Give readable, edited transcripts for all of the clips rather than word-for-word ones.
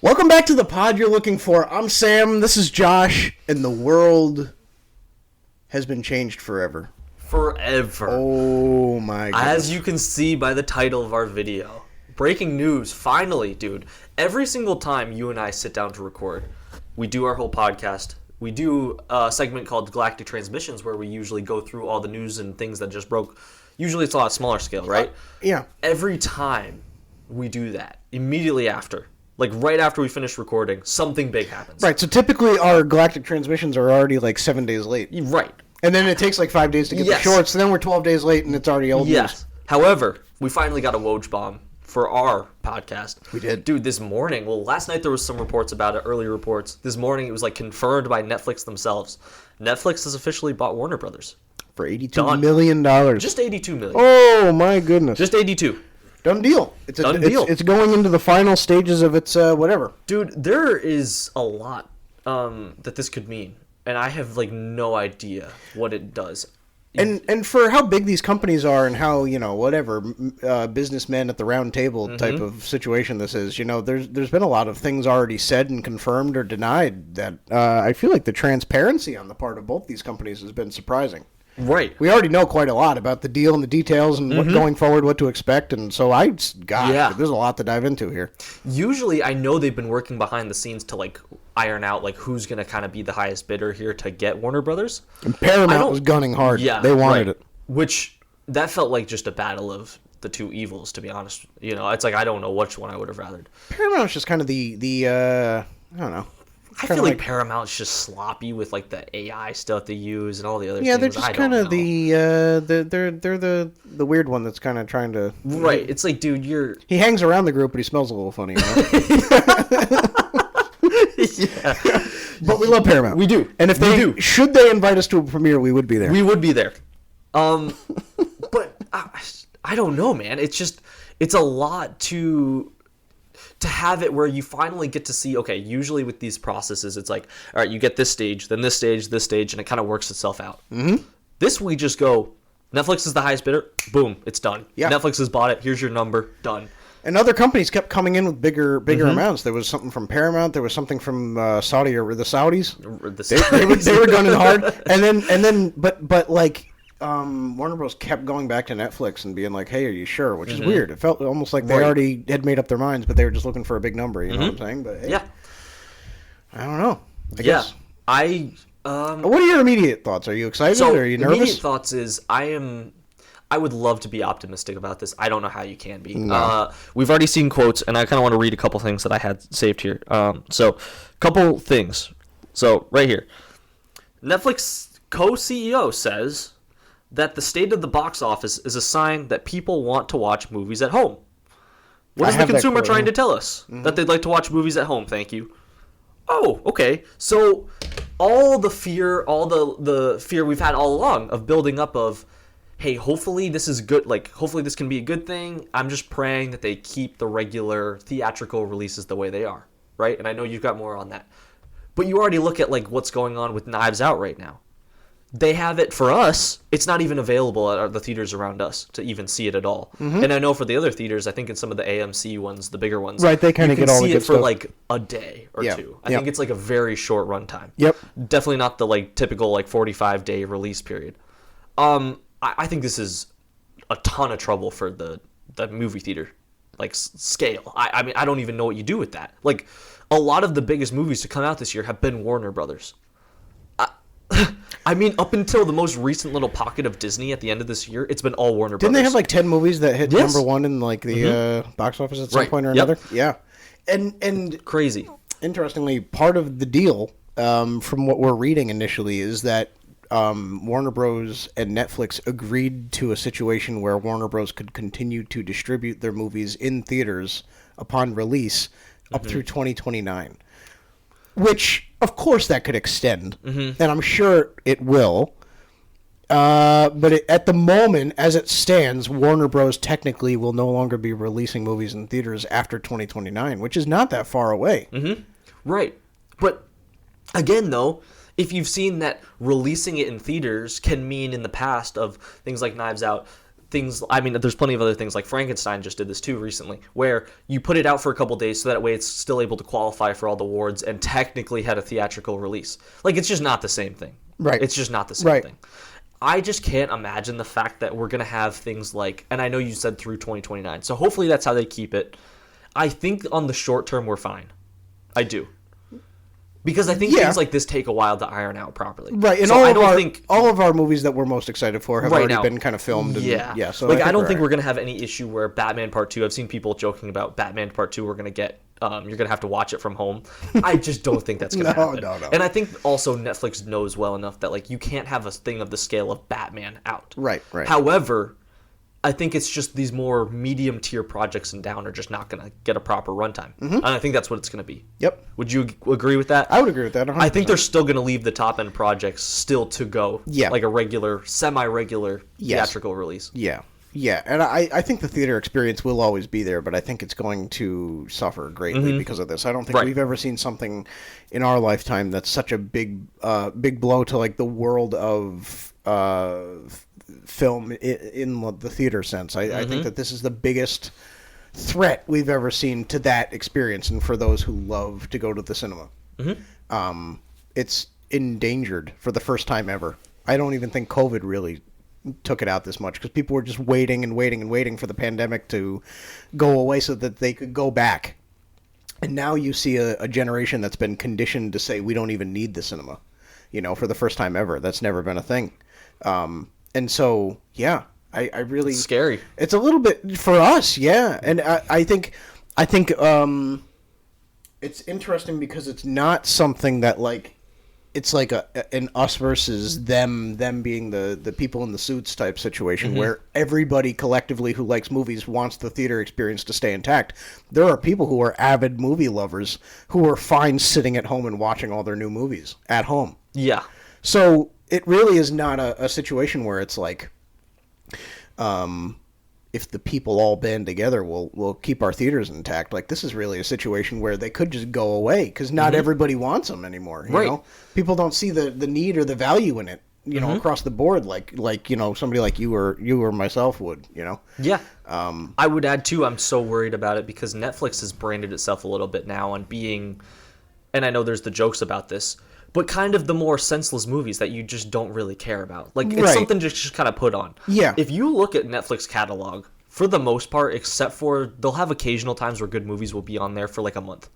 Welcome back to the pod you're looking for. I'm Sam, this is Josh, and the world has been changed forever. Forever. Oh my god. As you can see by the title of our video. Breaking news, finally, dude. Every single time you and I sit down to record, we do our whole podcast. We do a segment called Galactic Transmissions where we usually go through all the news and things that just broke. Usually it's a lot smaller scale, right? Yeah. Every time we do that, immediately after, like right after we finish recording, something big happens. Right, so typically our Galactic Transmissions are already like 7 days late. Right. And then it takes like 5 days to get the shorts, so then we're 12 days late and it's already old news. However, we finally got a Woj bomb for our podcast. We did. Dude, this morning, last night there was some reports about it, early reports. This morning it was like confirmed by Netflix themselves. Netflix has officially bought Warner Brothers. For $82 million. Just $82 million. Oh my goodness. Just 82. Done deal. Done deal. It's going into the final stages of its whatever. Dude, there is a lot that this could mean. And I have like no idea what it does. And for how big these companies are and how, whatever, businessmen at the round table type of situation this is, there's been a lot of things already said and confirmed or denied that I feel like the transparency on the part of both these companies has been surprising. Right. We already know quite a lot about the deal and the details and what going forward, what to expect. And so there's a lot to dive into here. Usually I know they've been working behind the scenes to like iron out like who's going to kind of be the highest bidder here to get Warner Brothers. And Paramount was gunning hard. Yeah, they wanted it. Which that felt like just a battle of the two evils, to be honest. It's like I don't know which one I would have rathered. Paramount's just kind of the I don't know. I feel like Paramount's just sloppy with like the AI stuff they use and all the other things. Yeah, they're just kind of they're the weird one that's kind of trying to. Right. It's like, dude, he hangs around the group, but he smells a little funny. Yeah. But we love Paramount. We do. And if should they invite us to a premiere, we would be there. We would be there. But I don't know, man. It's a lot to have it where you finally get to see, okay, usually with these processes, it's like, all right, you get this stage, then this stage, and it kind of works itself out. Mm-hmm. This, we just go, Netflix is the highest bidder, boom, it's done. Yeah. Netflix has bought it, here's your number, done. And other companies kept coming in with bigger amounts. There was something from Paramount, there was something from Saudi, or the Saudis. They were gunning hard. And then, but like, Warner Bros. Kept going back to Netflix and being like, hey, are you sure? Which is weird. It felt almost like they already had made up their minds, but they were just looking for a big number, you know what I'm saying? But hey, I don't know. I guess. What are your immediate thoughts? Are you excited or are you nervous? Immediate thoughts is I would love to be optimistic about this. I don't know how you can be. No. We've already seen quotes, and I kind of want to read a couple things that I had saved here. Couple things. So, right here. Netflix co-CEO says that the state of the box office is a sign that people want to watch movies at home. What is the consumer trying to tell us? Mm-hmm. That they'd like to watch movies at home, thank you. Oh, okay. So all the fear we've had all along of building up of, hey, hopefully this is good, like hopefully this can be a good thing. I'm just praying that they keep the regular theatrical releases the way they are, right? And I know you've got more on that. But you already look at like what's going on with Knives Out right now. They have it for us. It's not even available at the theaters around us to even see it at all. Mm-hmm. And I know for the other theaters, I think in some of the AMC ones, the bigger ones, right? They kind of get all the good stuff. You can see it for like a day or two. I think it's like a very short runtime. Yep. Definitely not the like typical like 45-day release period. I think this is a ton of trouble for the movie theater like scale. I mean, I don't even know what you do with that. Like a lot of the biggest movies to come out this year have been Warner Brothers. I mean, up until the most recent little pocket of Disney at the end of this year, it's been all Warner Brothers. Didn't they have like 10 movies that hit number one in like the box office at some point or another? Yeah. And crazy. Interestingly, part of the deal, from what we're reading initially, is that Warner Bros. And Netflix agreed to a situation where Warner Bros. Could continue to distribute their movies in theaters upon release up through 2029. Which, of course, that could extend, and I'm sure it will. But at the moment, as it stands, Warner Bros. Technically will no longer be releasing movies in theaters after 2029, which is not that far away. Mm-hmm. Right. But, again, though, if you've seen that releasing it in theaters can mean in the past of things like Knives Out, things, I mean, there's plenty of other things, like Frankenstein just did this too recently, where you put it out for a couple days so that way it's still able to qualify for all the awards and technically had a theatrical release. Like, it's just not the same thing. Right. It's just not the same thing. I just can't imagine the fact that we're going to have things like, and I know you said through 2029, so hopefully that's how they keep it. I think on the short term we're fine. I do. Because I think things like this take a while to iron out properly. Right, and so all of our movies that we're most excited for have already been kind of filmed. And, yeah. So like, I don't think we're going to have any issue where Batman Part 2, I've seen people joking about Batman Part 2, we're going to get, you're going to have to watch it from home. I just don't think that's going to happen. No. And I think also Netflix knows well enough that, like, you can't have a thing of the scale of Batman out. Right. However, I think it's just these more medium tier projects and down are just not going to get a proper runtime. And I think that's what it's going to be. Yep. Would you agree with that? I would agree with that 100%. I think they're still going to leave the top end projects still to go. Yeah. Like a regular, semi-regular theatrical release. Yeah. And I think the theater experience will always be there, but I think it's going to suffer greatly because of this. I don't think we've ever seen something in our lifetime that's such a big blow to, like, the world of film in the theater sense. I think that this is the biggest threat we've ever seen to that experience, and for those who love to go to the cinema. It's endangered for the first time ever. I don't even think COVID really took it out this much, because people were just waiting for the pandemic to go away so that they could go back. And now you see a generation that's been conditioned to say we don't even need the cinema, for the first time ever. That's never been a thing. And so, yeah, I really... It's scary. It's a little bit for us, yeah. And I think it's interesting because it's not something that, like, it's like an us versus them being the people in the suits type situation where everybody collectively who likes movies wants the theater experience to stay intact. There are people who are avid movie lovers who are fine sitting at home and watching all their new movies at home. Yeah. So it really is not a situation where it's like, if the people all band together, we'll keep our theaters intact. Like, this is really a situation where they could just go away because not everybody wants them anymore. You know? People don't see the need or the value in it, across the board, like somebody like you or myself would, Yeah. I would add too, I'm so worried about it because Netflix has branded itself a little bit now on being, and I know there's the jokes about this, but kind of the more senseless movies that you just don't really care about. Like, it's something just kind of put on. Yeah. If you look at Netflix catalog, for the most part, except for they'll have occasional times where good movies will be on there for like a month.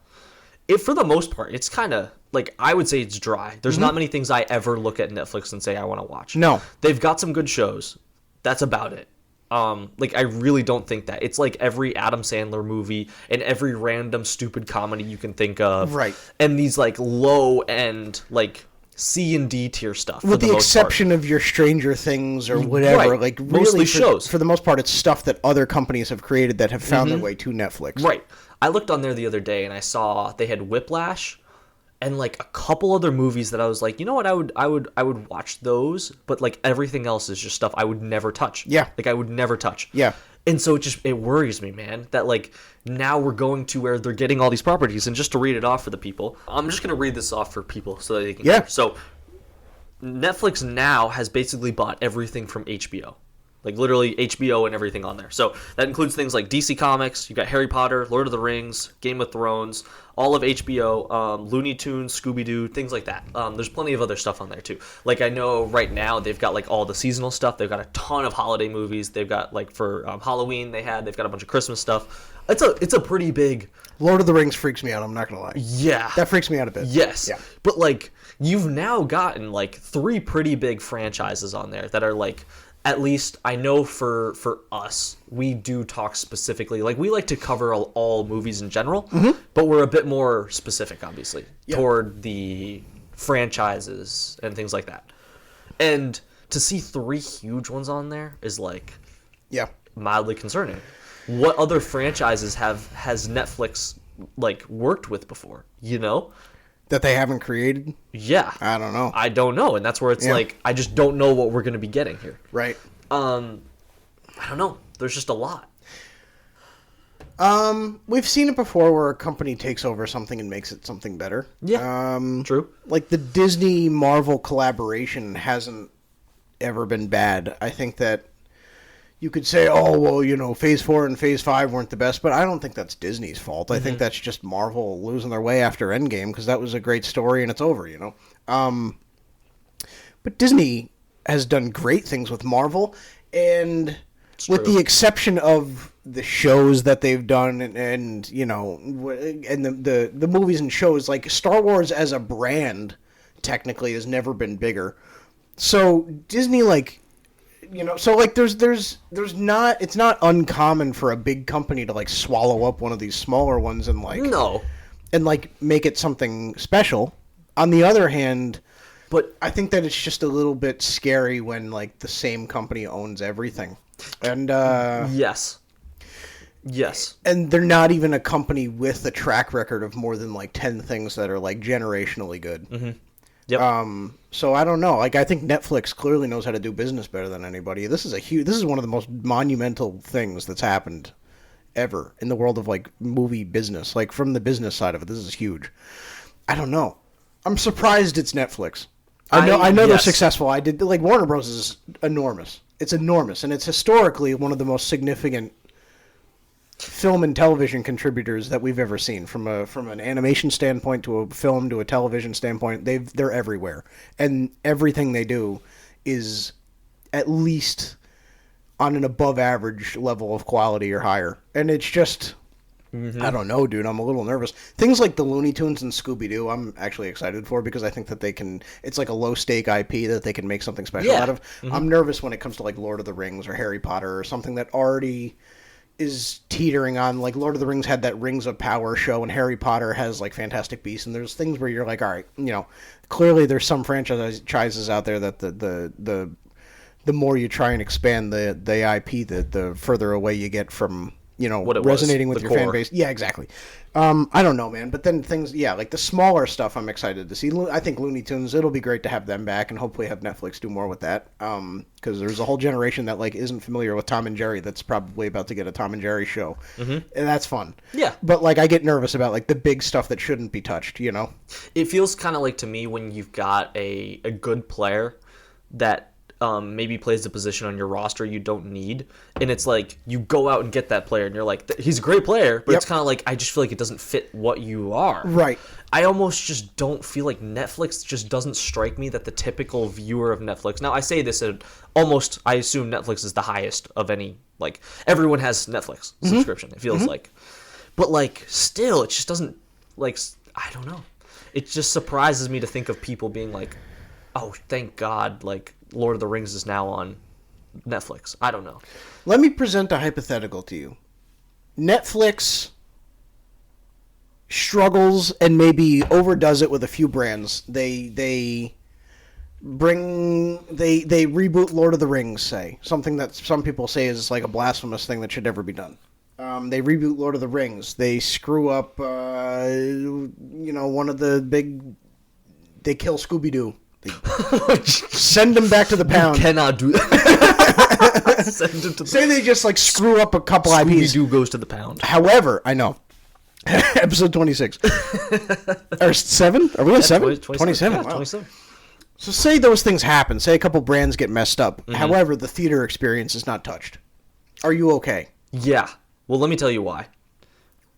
For the most part, it's kind of, like, I would say it's dry. There's not many things I ever look at Netflix and say I want to watch. No. They've got some good shows. That's about it. Like, I really don't think that. It's like every Adam Sandler movie and every random stupid comedy you can think of. Right. And these, like, low-end, like, C and D tier stuff. With the exception of your Stranger Things or whatever. Right. Like, really, mostly shows. For the most part, it's stuff that other companies have created that have found their way to Netflix. Right. I looked on there the other day and I saw they had Whiplash and, like, a couple other movies that I was like, you know what, I would watch those, but, like, everything else is just stuff I would never touch. Yeah. Like, I would never touch. Yeah. And so it worries me, man, that, like, now we're going to where they're getting all these properties. And just to read it off for the people, I'm just going to read this off for people so that they can hear. So Netflix now has basically bought everything from HBO. Like, literally HBO and everything on there. So that includes things like DC Comics, you got Harry Potter, Lord of the Rings, Game of Thrones, all of HBO, Looney Tunes, Scooby-Doo, things like that. There's plenty of other stuff on there too. Like, I know right now they've got, like, all the seasonal stuff. They've got a ton of holiday movies. They've got, like, for Halloween they've got a bunch of Christmas stuff. It's a pretty big... Lord of the Rings freaks me out, I'm not gonna lie. Yeah. That freaks me out a bit. Yes. Yeah. But, like, you've now gotten, like, 3 pretty big franchises on there that are, like... At least I know for us, we do talk specifically. Like, we like to cover all movies in general, but we're a bit more specific, obviously, toward the franchises and things like that. And to see 3 huge ones on there is, like, mildly concerning. What other franchises has Netflix, like, worked with before, That they haven't created? Yeah. I don't know. I don't know. And that's where it's like, I just don't know what we're going to be getting here. Right. I don't know. There's just a lot. We've seen it before where a company takes over something and makes it something better. Yeah. True. Like, the Disney-Marvel collaboration hasn't ever been bad. I think that, you could say, oh, well, Phase 4 and Phase 5 weren't the best, but I don't think that's Disney's fault. I think that's just Marvel losing their way after Endgame, because that was a great story and it's over, But Disney has done great things with Marvel, and with the exception of the shows that they've done and the movies and shows, like Star Wars as a brand technically has never been bigger. So Disney, there's not, it's not uncommon for a big company to swallow up one of these smaller ones and make it something special. On the other hand, but I think that it's just a little bit scary when the same company owns everything. And yes. And they're not even a company with a track record of more than 10 things that are generationally good. Mm-hmm. Yep. So I don't know. I think Netflix clearly knows how to do business better than anybody. This is one of the most monumental things that's happened ever in the world of movie business. From the business side of it, this is huge. I don't know. I'm surprised it's Netflix. I know they're successful. Warner Bros. Is enormous. It's enormous, and it's historically one of the most significant film and television contributors that we've ever seen. From an animation standpoint to a film to a television standpoint, they're everywhere, and everything they do is at least on an above average level of quality or higher. And it's just, I don't know, dude. I'm a little nervous. Things like the Looney Tunes and Scooby-Doo, I'm actually excited for, because I think that it's a low-stake IP that they can make something special out of. Mm-hmm. I'm nervous when it comes to Lord of the Rings or Harry Potter or something that already is teetering on. Lord of the Rings had that Rings of Power show, and Harry Potter has Fantastic Beasts, and there's things where you're all right, clearly there's some franchises out there that the more you try and expand the IP, the further away you get from resonating with your fan base. Yeah, exactly. I don't know, man. But then things, the smaller stuff I'm excited to see. I think Looney Tunes, it'll be great to have them back, and hopefully have Netflix do more with that. Because there's a whole generation that isn't familiar with Tom and Jerry that's probably about to get a Tom and Jerry show. Mm-hmm. And that's fun. Yeah. But I get nervous about the big stuff that shouldn't be touched, It feels kind of to me when you've got a good player that maybe plays the position on your roster you don't need, and it's you go out and get that player, and you're he's a great player, but it's kind of I just feel it doesn't fit what you are. Right. I almost just don't feel Netflix just doesn't strike me that the typical viewer of Netflix. Now I say this at I assume Netflix is the highest of any, everyone has Netflix subscription, it feels but still it just doesn't I don't know. It just surprises me to think of people being oh, thank God, Lord of the Rings is now on Netflix. I don't know. Let me present a hypothetical to you. Netflix struggles and maybe overdoes it with a few brands. They reboot Lord of the Rings, say. Something that some people say is a blasphemous thing that should never be done. They reboot Lord of the Rings. They screw up, one of the big... They kill Scooby-Doo. Send them back to the pound. You cannot do that. Send them to Say they just screw up a couple IPs. Scooby-Doo goes to the pound. However, I know. Episode 26. Or 7? Are we at 7? 27. Yeah, wow. 27. So say those things happen. Say a couple brands get messed up. Mm-hmm. However, the theater experience is not touched. Are you okay? Yeah. Well, let me tell you why.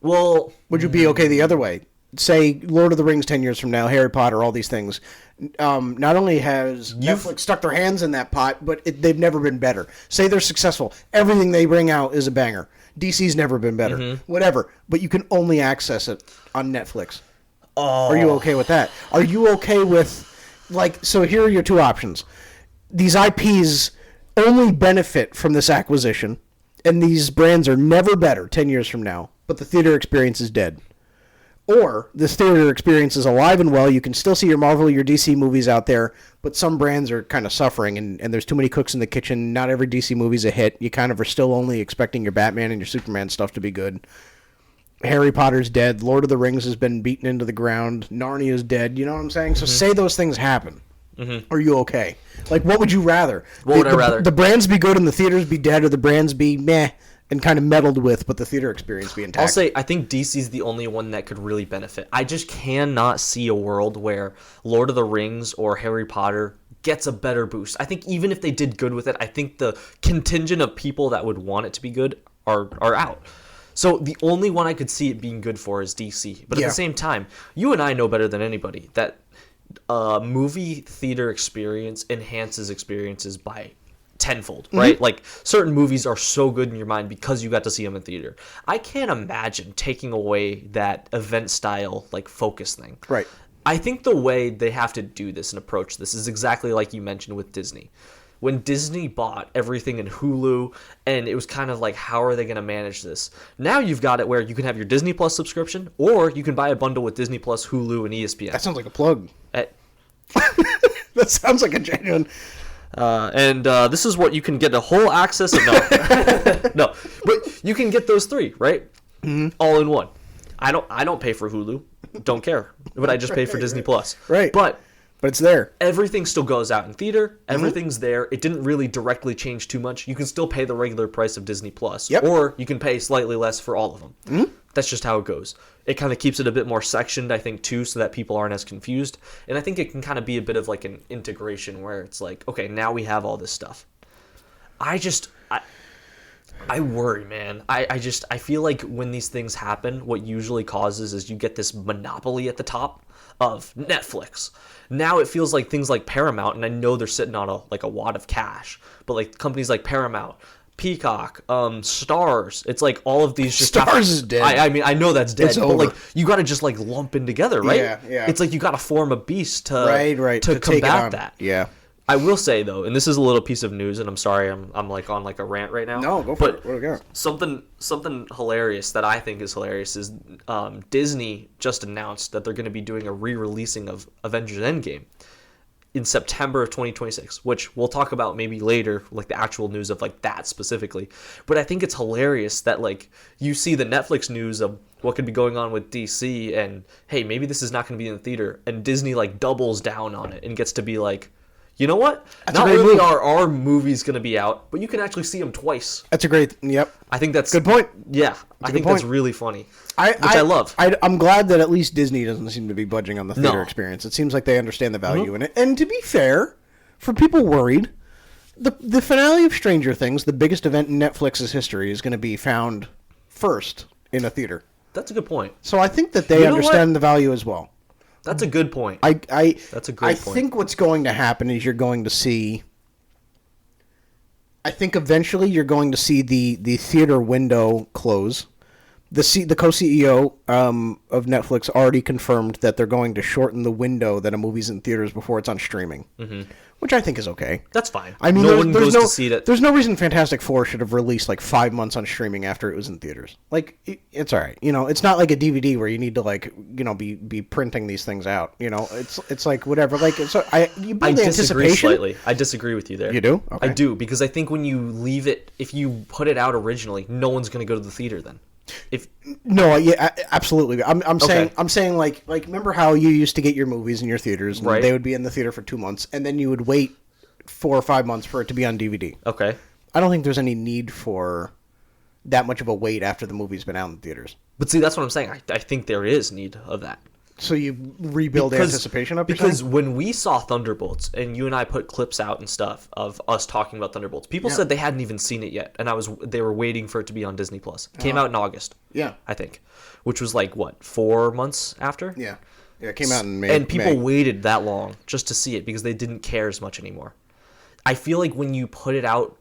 Well... Would you be okay the other way? Say Lord of the Rings 10 years from now, Harry Potter, all these things. Not only has Netflix stuck their hands in that pot, but they've never been better. Say they're successful. Everything they bring out is a banger. DC's never been better. Mm-hmm. Whatever. But you can only access it on Netflix. Oh. Are you okay with that? Are you okay with... So here are your two options. These IPs only benefit from this acquisition, and these brands are never better 10 years from now, but the theater experience is dead. Or this theater experience is alive and well. You can still see your Marvel, your DC movies out there, but some brands are kind of suffering, and there's too many cooks in the kitchen. Not every DC movie's a hit. You kind of are still only expecting your Batman and your Superman stuff to be good. Harry Potter's dead. Lord of the Rings has been beaten into the ground. Narnia's dead. You know what I'm saying? So say those things happen. Mm-hmm. Are you okay? What would you rather? What would I rather? The brands be good and the theaters be dead, or the brands be meh and kind of meddled with, but the theater experience be intact? I'll say I think DC's the only one that could really benefit. I just cannot see a world where Lord of the Rings or Harry Potter gets a better boost. I think even if they did good with it, I think the contingent of people that would want it to be good are out. So the only one I could see it being good for is DC. But at the same time, you and I know better than anybody that movie theater experience enhances experiences by tenfold, right? Like, certain movies are so good in your mind because you got to see them in theater. I can't imagine taking away that event style, like, focus thing. Right. I think the way they have to do this and approach this is exactly like you mentioned with Disney. When Disney bought everything in Hulu, and it was kind of like, how are they going to manage this? Now you've got it where you can have your Disney Plus subscription, or you can buy a bundle with Disney Plus, Hulu, and ESPN. That sounds like a plug. That sounds like a genuine... And this is what you can get a whole access of. No, but you can get those three, right? All in one. I don't pay for Hulu. Don't care. But I just pay for Disney Plus. Right. But it's there. Everything still goes out in theater. Everything's there. It didn't really directly change too much. You can still pay the regular price of Disney Plus. Yep. Or you can pay slightly less for all of them. That's just how it goes. It kind of keeps it a bit more sectioned, I think, too, so that people aren't as confused. And I think it can kind of be a bit of like an integration where it's like, okay, now we have all this stuff. I worry, man. I feel like when these things happen, what usually causes is you get this monopoly at the top of Netflix. Now it feels like things like Paramount, and I know they're sitting on a wad of cash, but like companies like Paramount, Peacock, Stars, it's like all of these just Stars is dead. I mean, I know that's dead, It's but over. like you got to just like lump them together, right? Yeah. It's like you got to form a beast to to take it combat on. that. Yeah. I will say though, and this is a little piece of news, and I'm sorry, I'm like on like a rant right now. No, go for it. What do we got? Something hilarious that I think is hilarious is Disney just announced that they're going to be doing a re-releasing of Avengers Endgame in September of 2026, which we'll talk about maybe later, like the actual news of like that specifically. But I think it's hilarious that like you see the Netflix news of what could be going on with DC, and hey, maybe this is not going to be in the theater, and Disney like doubles down on it and gets to be like, you know what? Not only are our movies going to be out, but you can actually see them twice. That's a great... Yep. I think that's... Good point. Yeah. I think that's really funny. Which I love. I'm glad that at least Disney doesn't seem to be budging on the theater experience. It seems like they understand the value in it. And to be fair, for people worried, the finale of Stranger Things, the biggest event in Netflix's history, is going to be found first in a theater. That's a good point. So I think that they understand the value as well. That's a good point. That's a great point. I think what's going to happen is you're going to see... I think eventually you're going to see the theater window close. The co-CEO of Netflix already confirmed that they're going to shorten the window that a movie's in theaters before it's on streaming, which I think is okay. That's fine. I mean, no one goes to see it. There's no reason Fantastic Four should have released like 5 months on streaming after it was in theaters. Like, it's all right. You know, it's not like a DVD where you need to like, you know, be printing these things out. You know, it's like whatever. Like, you build I disagree anticipation. Slightly. I disagree with you there. You do? Okay. I do, because I think when you leave it, if you put it out originally, no one's going to go to the theater then. Absolutely. I'm saying like remember how you used to get your movies in your theaters, and they would be in the theater for 2 months, and then you would wait 4 or 5 months for it to be on DVD. Okay. I don't think there's any need for that much of a wait after the movie's been out in theaters. But see, that's what I'm saying. I think there is need of that. So you rebuild anticipation up? Because when we saw Thunderbolts, and you and I put clips out and stuff of us talking about Thunderbolts, people said they hadn't even seen it yet, and they were waiting for it to be on Disney Plus. It came out in August. Yeah. I think. Which was like, what, 4 months after? Yeah. Yeah, it came out in May. And people waited that long just to see it because they didn't care as much anymore. I feel like when you put it out,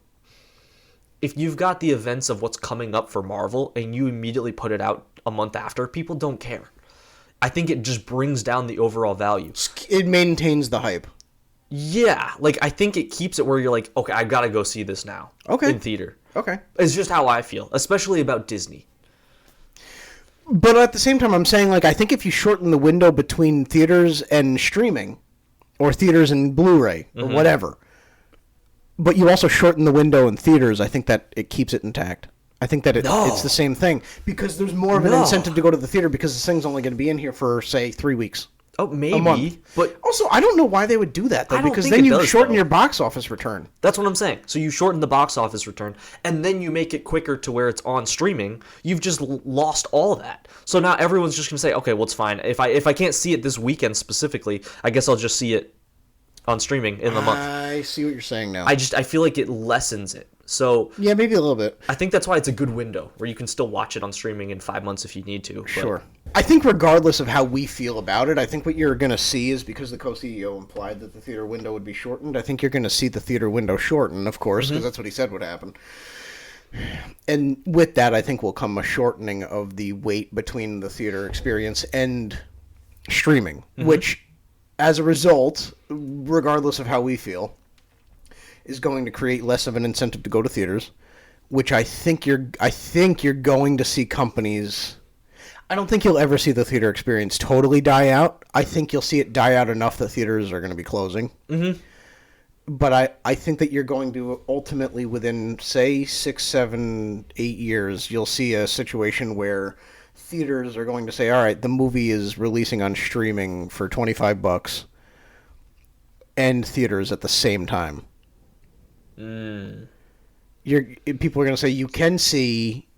if you've got the events of what's coming up for Marvel and you immediately put it out a month after, people don't care. I think it just brings down the overall value. It maintains the hype. Yeah, like I think it keeps it where you're like, okay, I've got to go see this now. Okay. In theater. Okay. It's just how I feel, especially about Disney. But at the same time, I'm saying, like, I think if you shorten the window between theaters and streaming, or theaters and Blu-ray, or whatever, but you also shorten the window in theaters, I think that it keeps it intact. I think that it's the same thing. Because there's more of an incentive to go to the theater because this thing's only going to be in here for, say, 3 weeks. Oh, maybe. A month. But also, I don't know why they would do that, though, because then you shorten your box office return. That's what I'm saying. So you shorten the box office return, and then you make it quicker to where it's on streaming. You've just lost all that. So now everyone's just going to say, okay, well, it's fine. If I can't see it this weekend specifically, I guess I'll just see it on streaming in the month. I see what you're saying now. I feel like it lessens it. So yeah, maybe a little bit. I think that's why it's a good window where you can still watch it on streaming in 5 months if you need to. But Sure. I think regardless of how we feel about it, I think what you're going to see is because the co-CEO implied that the theater window would be shortened, I think you're going to see the theater window shorten, of course, because that's what he said would happen. And with that, I think will come a shortening of the wait between the theater experience and streaming, which, as a result, regardless of how we feel, is going to create less of an incentive to go to theaters, which I think you're going to see companies. I don't think you'll ever see the theater experience totally die out. I think you'll see it die out enough that theaters are going to be closing. Mm-hmm. But I think that you're going to ultimately, within, say, 6, 7, 8 years, you'll see a situation where theaters are going to say, all right, the movie is releasing on streaming for $25 and theaters at the same time. People are going to say, you can see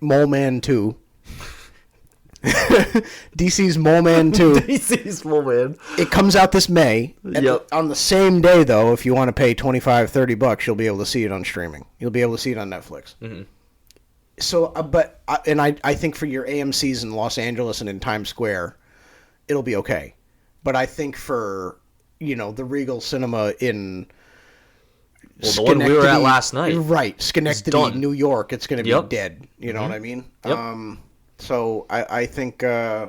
Mole Man 2. DC's Mole Man 2. DC's Mole Man. It comes out this May. Yep. On the same day, though, if you want to pay $25, $30, you'll be able to see it on streaming. You'll be able to see it on Netflix. Mm-hmm. So, I think for your AMC's in Los Angeles and in Times Square, it'll be okay. But I think for, the Regal Cinema in the one we were at last night. Right. Schenectady, New York, it's going to be dead. You know what I mean? Yep. So I think I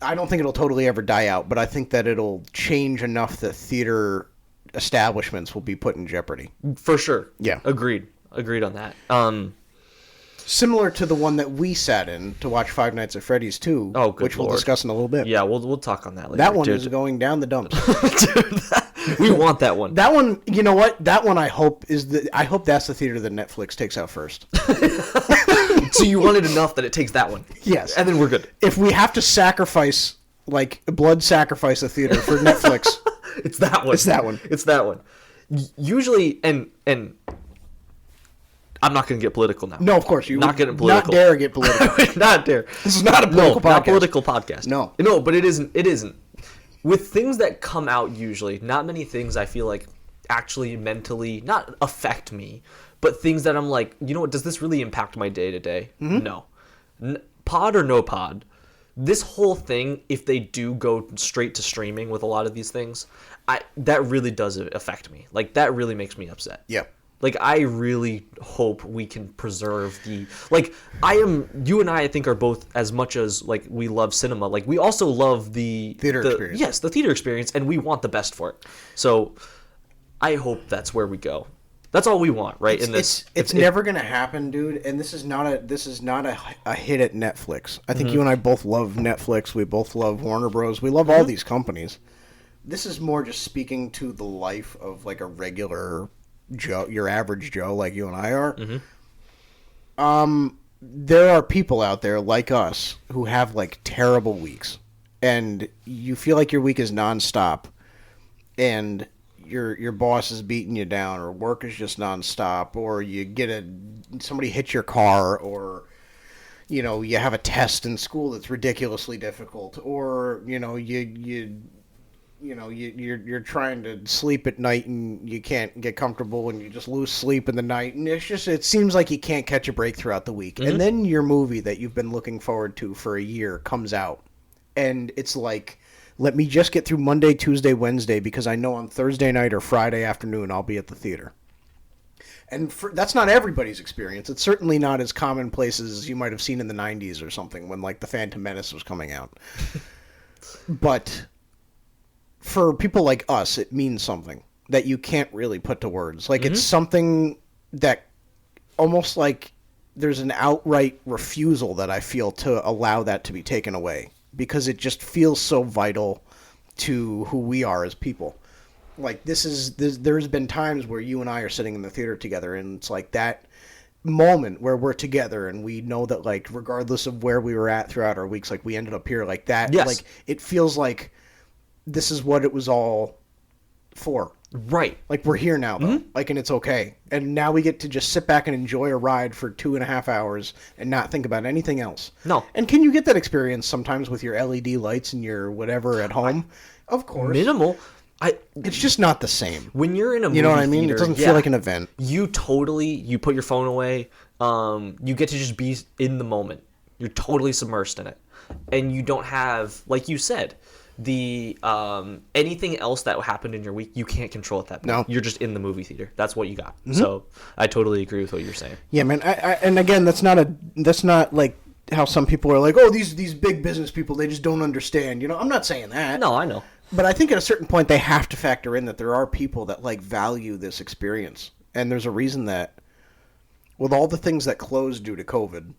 don't think it'll totally ever die out, but I think that it'll change enough that theater establishments will be put in jeopardy. For sure. Yeah. Agreed on that. Similar to the one that we sat in to watch Five Nights at Freddy's 2, which we'll discuss in a little bit. Yeah, we'll talk on that later. That one is going down the dumps. We want that one. That one, you know what? That one I hope that's the theater that Netflix takes out first. So you want it enough that it takes that one. Yes. And then we're good. If we have to sacrifice, blood sacrifice a theater for Netflix. It's that one. It's that one. Usually, and I'm not going to get political now. No, of course. You not getting political. Not dare get political. Not dare. This is not a political podcast. Not political podcast. No, but it isn't. With things that come out usually, not many things I feel like actually mentally, not affect me, but things that I'm like, you know what, does this really impact my day-to-day? Mm-hmm. No. Pod or no pod, this whole thing, if they do go straight to streaming with a lot of these things, that really does affect me. That really makes me upset. Yeah. I really hope we can preserve you and I think, are both, as much as, we love cinema, we also love the theater experience. Yes, the theater experience, and we want the best for it. So I hope that's where we go. That's all we want, right? It's never going to happen, dude, and this is not a hit at Netflix. I think you and I both love Netflix. We both love Warner Bros. We love all these companies. This is more just speaking to the life of, a regular Joe, your average Joe, like you and I are. Mm-hmm. There are people out there like us who have terrible weeks, and you feel like your week is nonstop, and your boss is beating you down, or work is just nonstop, or you get somebody hits your car, or you have a test in school that's ridiculously difficult, or you're trying to sleep at night and you can't get comfortable and you just lose sleep in the night, and it seems like you can't catch a break throughout the week. Mm-hmm. And then your movie that you've been looking forward to for a year comes out, and it's let me just get through Monday, Tuesday, Wednesday, because I know on Thursday night or Friday afternoon I'll be at the theater. And that's not everybody's experience. It's certainly not as commonplace as you might have seen in the 90s or something when The Phantom Menace was coming out. But for people like us, it means something that you can't really put to words. It's something that almost there's an outright refusal that I feel to allow that to be taken away, because it just feels so vital to who we are as people. There's been times where you and I are sitting in the theater together, and it's that moment where we're together and we know that regardless of where we were at throughout our weeks, we ended up here that. Yes. It feels like this is what it was all for. Right. Like, we're here now, though. Like, and it's okay. And now we get to just sit back and enjoy a ride for 2.5 hours and not think about anything else. No. And can you get that experience sometimes with your LED lights and your whatever at home? Of course. Minimal. It's just not the same. When you're in a movie You know what I mean? theater, It doesn't feel like an event. You put your phone away. You get to just be in the moment. You're totally submersed in it. And you don't have, like you said, the anything else that happened in your week, you can't control at that point. No. You're just in the movie theater. That's what you got. So I totally agree with what you're saying. Yeah, man. And again, that's not like how some people are like, oh, these big business people, they just don't understand. You know, I'm not saying that. No, I know. But I think at a certain point they have to factor in that there are people that like value this experience. And there's a reason that with all the things that closed due to COVID,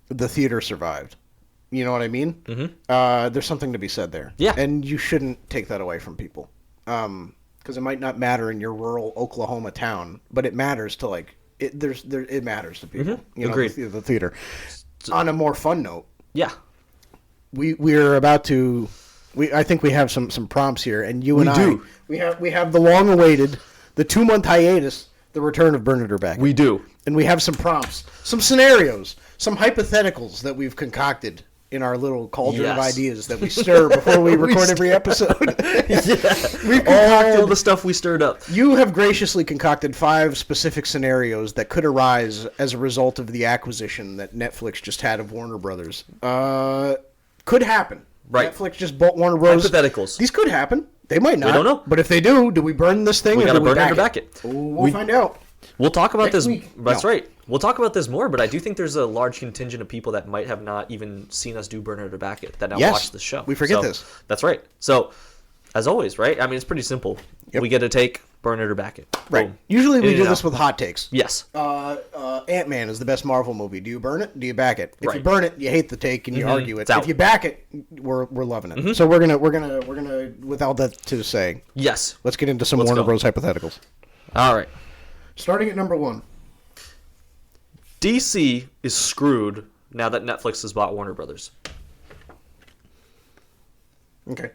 the theater survived. You know what I mean? Mm-hmm. There's something to be said there. Yeah. And you shouldn't take that away from people. Because it might not matter in your rural Oklahoma town, but it matters to it matters to people. Mm-hmm. You know, Agreed. The theater. On a more fun note, Yeah. we're about to. I think we have some prompts here, and you and We do. we have the long-awaited, the 2-month hiatus, the return of Bernard Urback. We do. And we have some prompts, some scenarios, some hypotheticals that we've concocted in our little cauldron of Yes. ideas that we stir before we record every episode. We've concocted, All the stuff we stirred up. you have graciously concocted 5 specific scenarios that could arise as a result of the acquisition that Netflix just had of Warner Brothers. Could happen. Right. Netflix just bought Warner Bros. Hypotheticals. These could happen. They might not. don't know. But if they do we burn this thing We or gotta do we burn it or back back it. We'll find out. We'll talk about Next this. week. That's No. right. We'll talk about this more, but I do think there's a large contingent of people that might have not even seen us do Bernard or Back It that now Yes. watch the show. We forget So, this. That's right. So, as always, right? I mean, it's pretty simple. Yep. We get to take Bernard or Back It. Right. Boom. Usually we In do and this out. with hot takes. Yes. Ant-Man is the best Marvel movie. Do you burn it? Do you back it? If you Right. burn it, you hate the take and you argue it. It's out. If you back it, we're loving it. So we're gonna with all that to say, Yes. let's get into some Let's Warner go. Bros. Hypotheticals. All right. Starting at number 1. DC is screwed now that Netflix has bought Warner Brothers. Okay.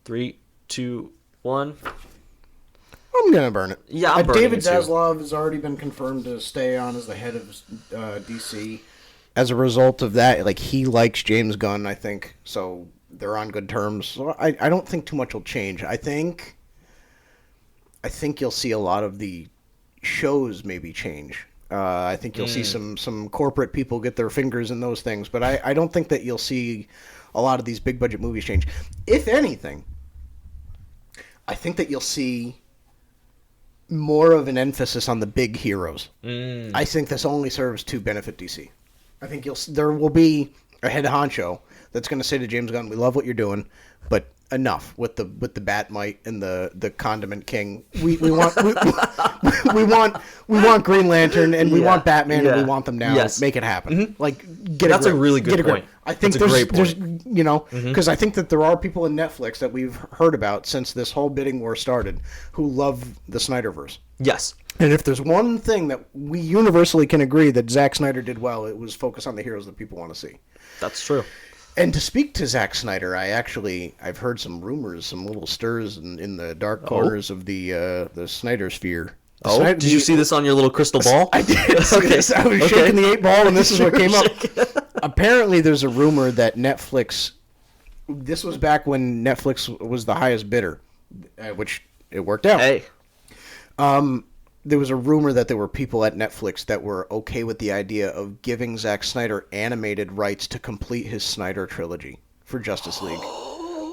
3, 2, 1. I'm gonna burn it. Yeah, I'm burning David it too. Zaslav has already been confirmed to stay on as the head of DC. As a result of that, like, he likes James Gunn, I think, so they're on good terms. So I don't think too much will change. I think you'll see a lot of the shows maybe change. I think you'll see some corporate people get their fingers in those things, but I don't think that you'll see a lot of these big budget movies change. If anything, I think that you'll see more of an emphasis on the big heroes. I think this only serves to benefit DC. I think there will be a head honcho that's going to say to James Gunn, "We love what you're doing, but enough with the Batmite and the Condiment King. We want we want Green Lantern and we want Batman and we want them now. Yes. Make it happen. Like, get That's a a grip. really good Get a grip. point. I think That's a great there's point. you know, because I think that there are people in Netflix that we've heard about since this whole bidding war started who love the Snyderverse. Yes. And if there's one thing that we universally can agree that Zack Snyder did well, it was focus on the heroes that people want to see. That's true. And to speak to Zack Snyder, I've heard some rumors, some little stirs in the dark corners of the Snyder sphere. Did you see this on your little crystal ball? I did. Okay. I was shaking the 8 ball, and this is what came up. Apparently, there's a rumor that Netflix. This was back when Netflix was the highest bidder, which it worked out. Hey. There was a rumor that there were people at Netflix that were okay with the idea of giving Zack Snyder animated rights to complete his Snyder trilogy for Justice League.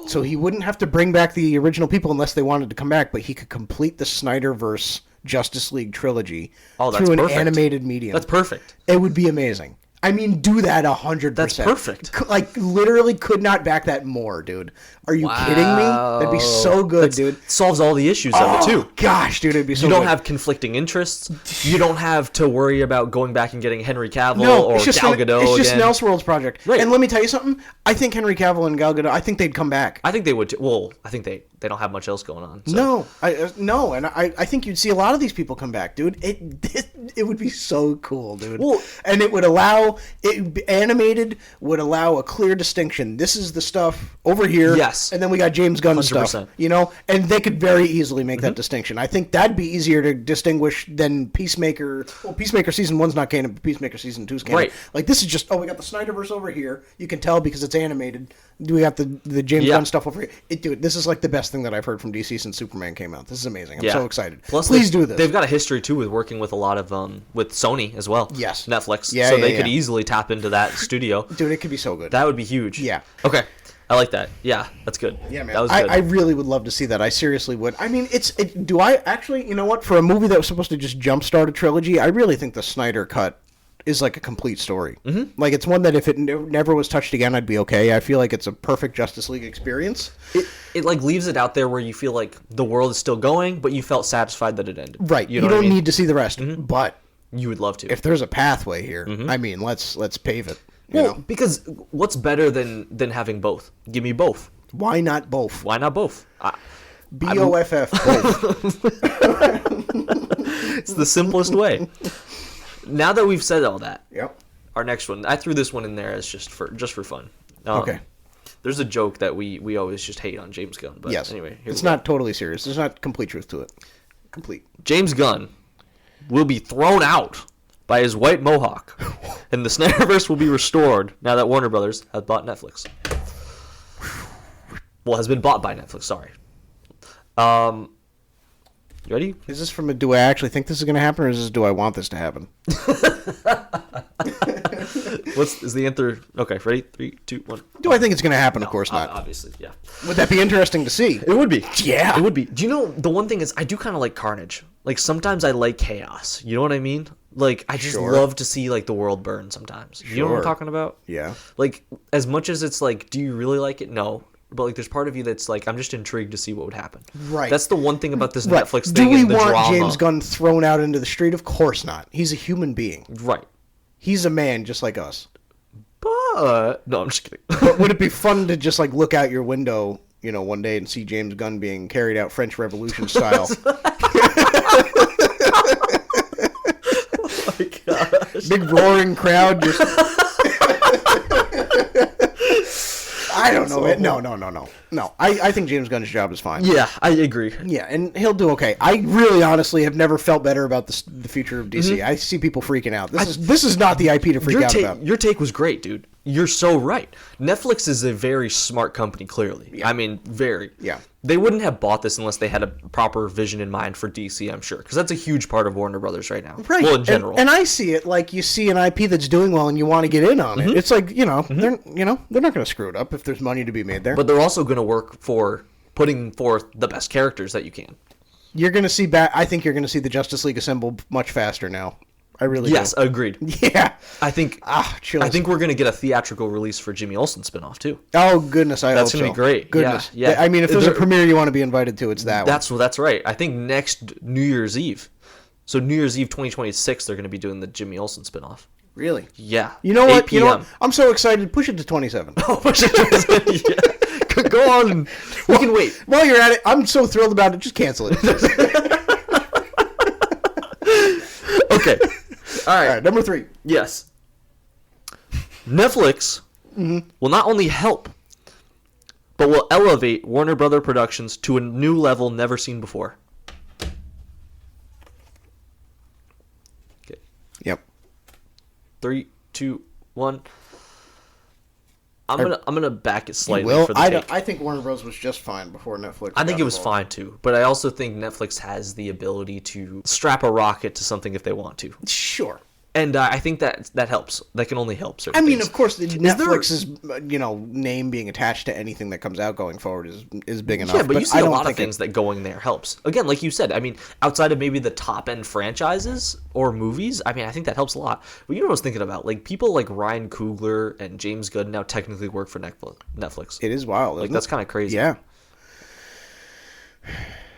So he wouldn't have to bring back the original people unless they wanted to come back, but he could complete the Snyderverse Justice League trilogy through an animated medium. That's perfect. It would be amazing. I mean, do that 100%. That's perfect. Like, literally could not back that more, dude. Are you kidding me? That'd be so good, dude. Solves all the issues of it, too. Gosh, dude, it'd be so You good. don't have conflicting interests. You don't have to worry about going back and getting Henry Cavill or it's just Gal Gadot It's just again. Elseworlds project. Right. And let me tell you something. I think Henry Cavill and Gal Gadot, I think they'd come back. I think they would. Well, I think they don't have much else going on. So. No, and I think you'd see a lot of these people come back, dude. It would be so cool, dude. Well, and animated would allow a clear distinction. This is the stuff over here, yes, and then we got James Gunn 100%. stuff, and they could very easily make that distinction. I think that'd be easier to distinguish than Peacemaker. Well, Peacemaker season 1's not canon, but Peacemaker season 2's canon. Right. Like this is just we got the Snyderverse over here. You can tell because it's animated. We got the James Gunn stuff over here. Dude, this is like the best thing that I've heard from DC since Superman came out. This is amazing. I'm so excited. Plus, please do this. They've got a history too with working with a lot of with Sony as well. Yes, Netflix. Yeah, so they could easily tap into that studio. Dude, it could be so good. That would be huge. Yeah. Okay. I like that. Yeah, that's good. Yeah, man. That was good. I really would love to see that. I seriously would. I mean, do I actually, you know what? For a movie that was supposed to just jumpstart a trilogy, I really think the Snyder Cut is like a complete story. Mm-hmm. Like, it's one that if it never was touched again, I'd be okay. I feel like it's a perfect Justice League experience. It like leaves it out there where you feel like the world is still going, but you felt satisfied that it ended. Right. You don't need to see the rest. Mm-hmm. But you would love to. If there's a pathway here, I mean, let's pave it. Well, because what's better than having both? Give me both. Why not both? Why not both? BOFF, both. It's the simplest way. Now that we've said all that, our next one, I threw this one in there as just for fun. Okay. There's a joke that we always just hate on James Gunn, but anyway, it's not totally serious. There's not complete truth to it. Complete. James Gunn will be thrown out by his white mohawk, and the Snyderverse will be restored now that Warner Brothers has bought Netflix. Well, has been bought by Netflix. Sorry. You ready? Is this from a do I actually think this is going to happen, or is this do I want this to happen? Is the answer? Okay, ready? 3, 2, 1. Do I think it's going to happen? No, of course not. Obviously, yeah. Would that be interesting to see? It would be. Yeah. It would be. Do you know, the one thing is, I do kind of like carnage. Like, sometimes I like chaos. You know what I mean? Like, I just love to see, like, the world burn sometimes. You know what I'm talking about? Yeah. Like, as much as it's like, do you really like it? No. But, like, there's part of you that's like, I'm just intrigued to see what would happen. Right. That's the one thing about this Netflix thing. Do we is the want drama. James Gunn thrown out into the street? Of course not. He's a human being. Right. He's a man just like us. But no, I'm just kidding. But would it be fun to just like look out your window, one day and see James Gunn being carried out French Revolution style? Oh my gosh. Big roaring crowd just I don't know. No. I think James Gunn's job is fine. Yeah, I agree. Yeah, and he'll do okay. I really, honestly, have never felt better about the future of DC. Mm-hmm. I see people freaking out. This is not the IP to freak out about. Your take was great, dude. You're so right. Netflix is a very smart company, clearly. Yeah. I mean, very. Yeah. They wouldn't have bought this unless they had a proper vision in mind for DC, I'm sure. Because that's a huge part of Warner Brothers right now. Right. Well, in general. And I see it like you see an IP that's doing well and you want to get in on it. It's like, they're not going to screw it up if there's money to be made there. But they're also going to work for putting forth the best characters that you can. You're going to see I think you're going to see the Justice League assemble much faster now. I really Yes, do. agreed. Yeah. I think chills. I think we're going to get a theatrical release for Jimmy Olsen spinoff too. Oh goodness, That's going to be great. Goodness. Yeah. I mean, if there's a premiere you want to be invited to, it's that one. That's right. I think next New Year's Eve. So New Year's Eve 2026 they're going to be doing the Jimmy Olsen spinoff. Really? Yeah. You know what? I'm so excited. Push it to 27. Oh, push it to 27. Yeah. Go on. We can wait. While you're at it, I'm so thrilled about it. Just cancel it. Okay. All right, number 3. Yes. Netflix will not only help, but will elevate Warner Brother Productions to a new level never seen before. Okay. Yep. 3, 2, 1. I'm gonna back it slightly for the take. I think Warner Bros. Was just fine before Netflix. I think it was fine too, but I also think Netflix has the ability to strap a rocket to something if they want to. Sure. And I think that helps. That can only help certain things. Of course, Netflix's name being attached to anything that comes out going forward is big enough. Yeah, but you see a lot of things that going there helps. Again, like you said, I mean, outside of maybe the top-end franchises or movies, I mean, I think that helps a lot. But you know what I was thinking about? Like, people like Ryan Coogler and James Gunn now technically work for Netflix. It is wild, isn't it? That's kind of crazy. Yeah.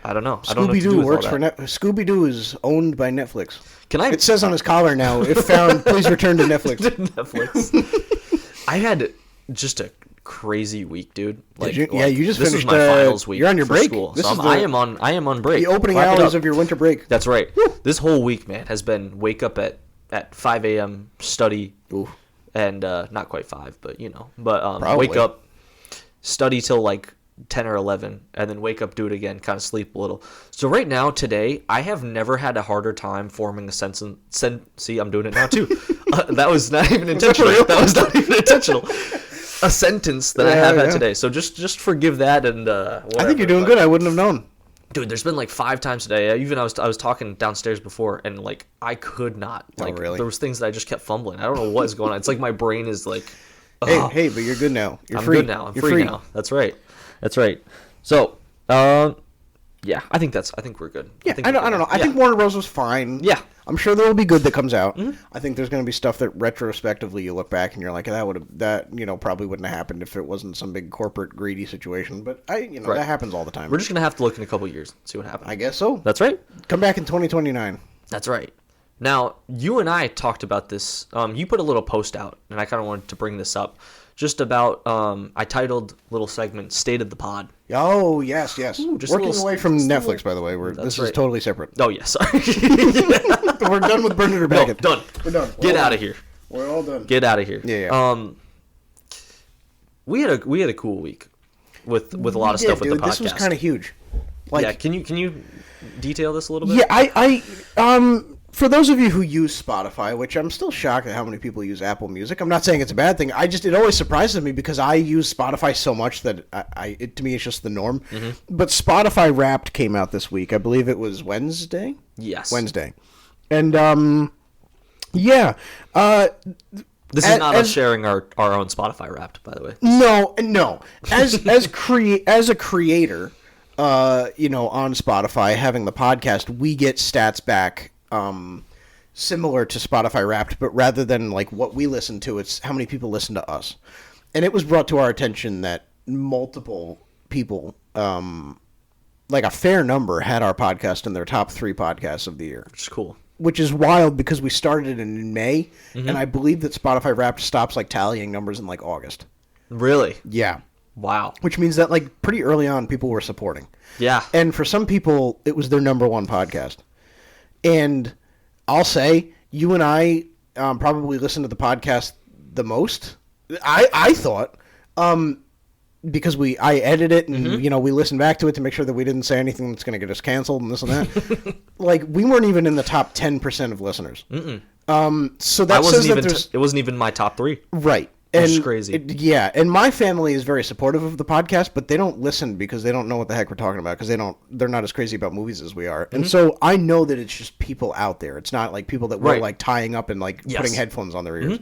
I don't know. Scooby-Doo works for Scooby-Doo is owned by Netflix. It says on his collar now, if found, please return to Netflix. Netflix. I had just a crazy week, dude. Like, you just this finished is my finals week. You're on your for break. School. This So is I am on break. The opening Clap it hours up. of your winter break. That's right. This whole week, man, has been wake up at 5 a.m. study, and not quite 5, but wake up, study till like 10 or 11, and then wake up, do it again, kind of sleep a little. So right now, today, I have never had a harder time forming a sentence. See, I'm doing it now too. That was not even intentional. That was not even intentional. A sentence that I have had today. So just forgive that, and whatever. I think you're doing good. I wouldn't have known. Dude, there's been like 5 times today. Even I was talking downstairs before, and like I could not. Like, really? There was things that I just kept fumbling. I don't know what is going on. It's like my brain is like. Hey, but you're good now. You're free. Good now. I'm free now. That's right. So, yeah, I think we're good. Yeah, I don't know. I think Warner Bros. Was fine. Yeah. I'm sure there will be good that comes out. I think there's going to be stuff that retrospectively you look back and you're like, that probably wouldn't have happened if it wasn't some big corporate greedy situation. But that happens all the time. We're just gonna have to look in a couple years and see what happens. I guess so. That's right. Come back in 2029. That's right. Now, you and I talked about this. You put a little post out, and I kind of wanted to bring this up. Just about, I titled little segment "State of the Pod." Oh yes. Ooh, Working away from Netflix, by the way. This is totally separate. Oh yeah, sorry. We're done with Bernard Beckett. Done. We're done. Get out of here. We're all done. Get out of here. Yeah. We had a cool week with a lot of stuff with the podcast. This was kind of huge. Like, can you detail this a little bit? Yeah, I for those of you who use Spotify, which I'm still shocked at how many people use Apple Music. I'm not saying it's a bad thing. It always surprises me because I use Spotify so much that to me it's just the norm. Mm-hmm. But Spotify Wrapped came out this week. I believe it was Wednesday. Yes, Wednesday, and yeah. This is not us sharing our own Spotify Wrapped, by the way. No. As a creator, on Spotify, having the podcast, we get stats back similar to Spotify Wrapped, but rather than like what we listen to, it's how many people listen to us. And it was brought to our attention that multiple people, like a fair number, had our podcast in their top 3 podcasts of the year. Which is cool. Which is wild because we started in May, and I believe that Spotify Wrapped stops like tallying numbers in like August. Really? Yeah. Wow. Which means that like pretty early on people were supporting. Yeah. And for some people it was their number 1 podcast. And I'll say you and I probably listen to the podcast the most. I thought because I edit it and we listen back to it to make sure that we didn't say anything that's going to get us canceled and this and that. Like we weren't even in the top 10% of listeners. So that says that it wasn't even my top 3. Right. Which is crazy. And my family is very supportive of the podcast, but they don't listen because they don't know what the heck we're talking about because they're not as crazy about movies as we are. And so I know that it's just people out there. It's not like people that we're like tying up and like putting headphones on their ears.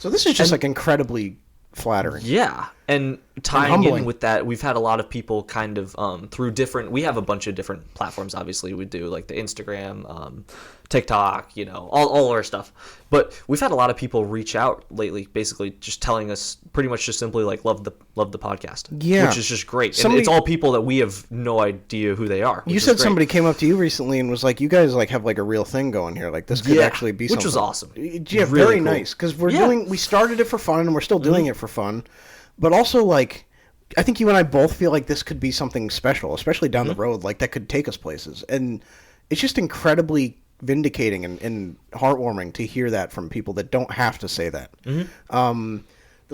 So this is just like incredibly flattering. Yeah. And tying in with that, we've had a lot of people kind of through different. We have a bunch of different platforms. Obviously, we do like the Instagram, TikTok, all our stuff. But we've had a lot of people reach out lately, basically just telling us pretty much just simply like love the podcast. Yeah, which is just great. And it's all people that we have no idea who they are. You said somebody came up to you recently and was like, "You guys like have like a real thing going here. Like this could actually be something." Which was awesome. Yeah, really very cool. Nice because we started it for fun and we're still doing it for fun. But also, like, I think you and I both feel like this could be something special, especially down the road, like, that could take us places. And it's just incredibly vindicating and heartwarming to hear that from people that don't have to say that. The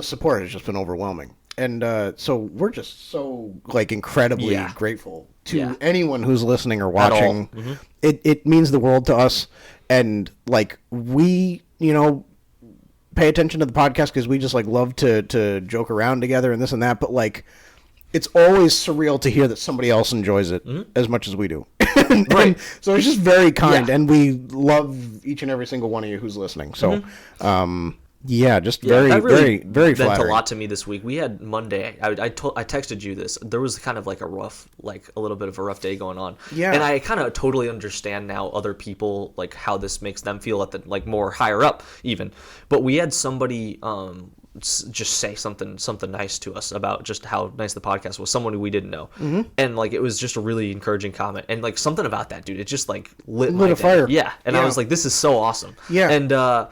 support has just been overwhelming. And so we're just so, like, incredibly grateful to anyone who's listening or watching. It means the world to us. And, like, we, pay attention to the podcast because we just like love to joke around together and this and that, but like it's always surreal to hear that somebody else enjoys it as much as we do. and so it's just very kind and we love each and every single one of you who's listening. So very flattering. Meant a lot to me this week. We had Monday. I texted you this. There was kind of like a little bit of a rough day going on. Yeah. And I kind of totally understand now other people like how this makes them feel at the like more higher up even. But we had somebody just say something nice to us about just how nice the podcast was. Someone we didn't know, and like it was just a really encouraging comment. And like something about that dude, it just like lit a fire. Yeah. And I was like, this is so awesome. Yeah. And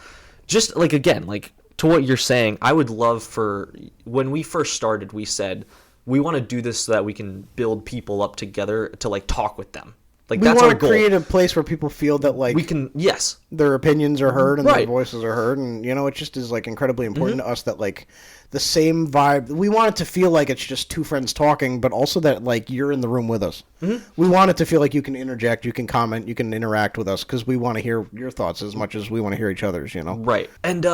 just like again, like to what you're saying, I would love for, when we first started, we said we want to do this so that we can build people up together to like talk with them. Like We that's our want to goal. create a place where people feel that like We can, yes, their opinions are heard and their Right. voices are heard, and you know, it just is like incredibly important to us that like the same vibe. We want it to feel like it's just two friends talking, but also that like you're in the room with us. We want it to feel like you can interject, you can comment, you can interact with us, because we want to hear your thoughts as much as we want to hear each other's. You know, right. And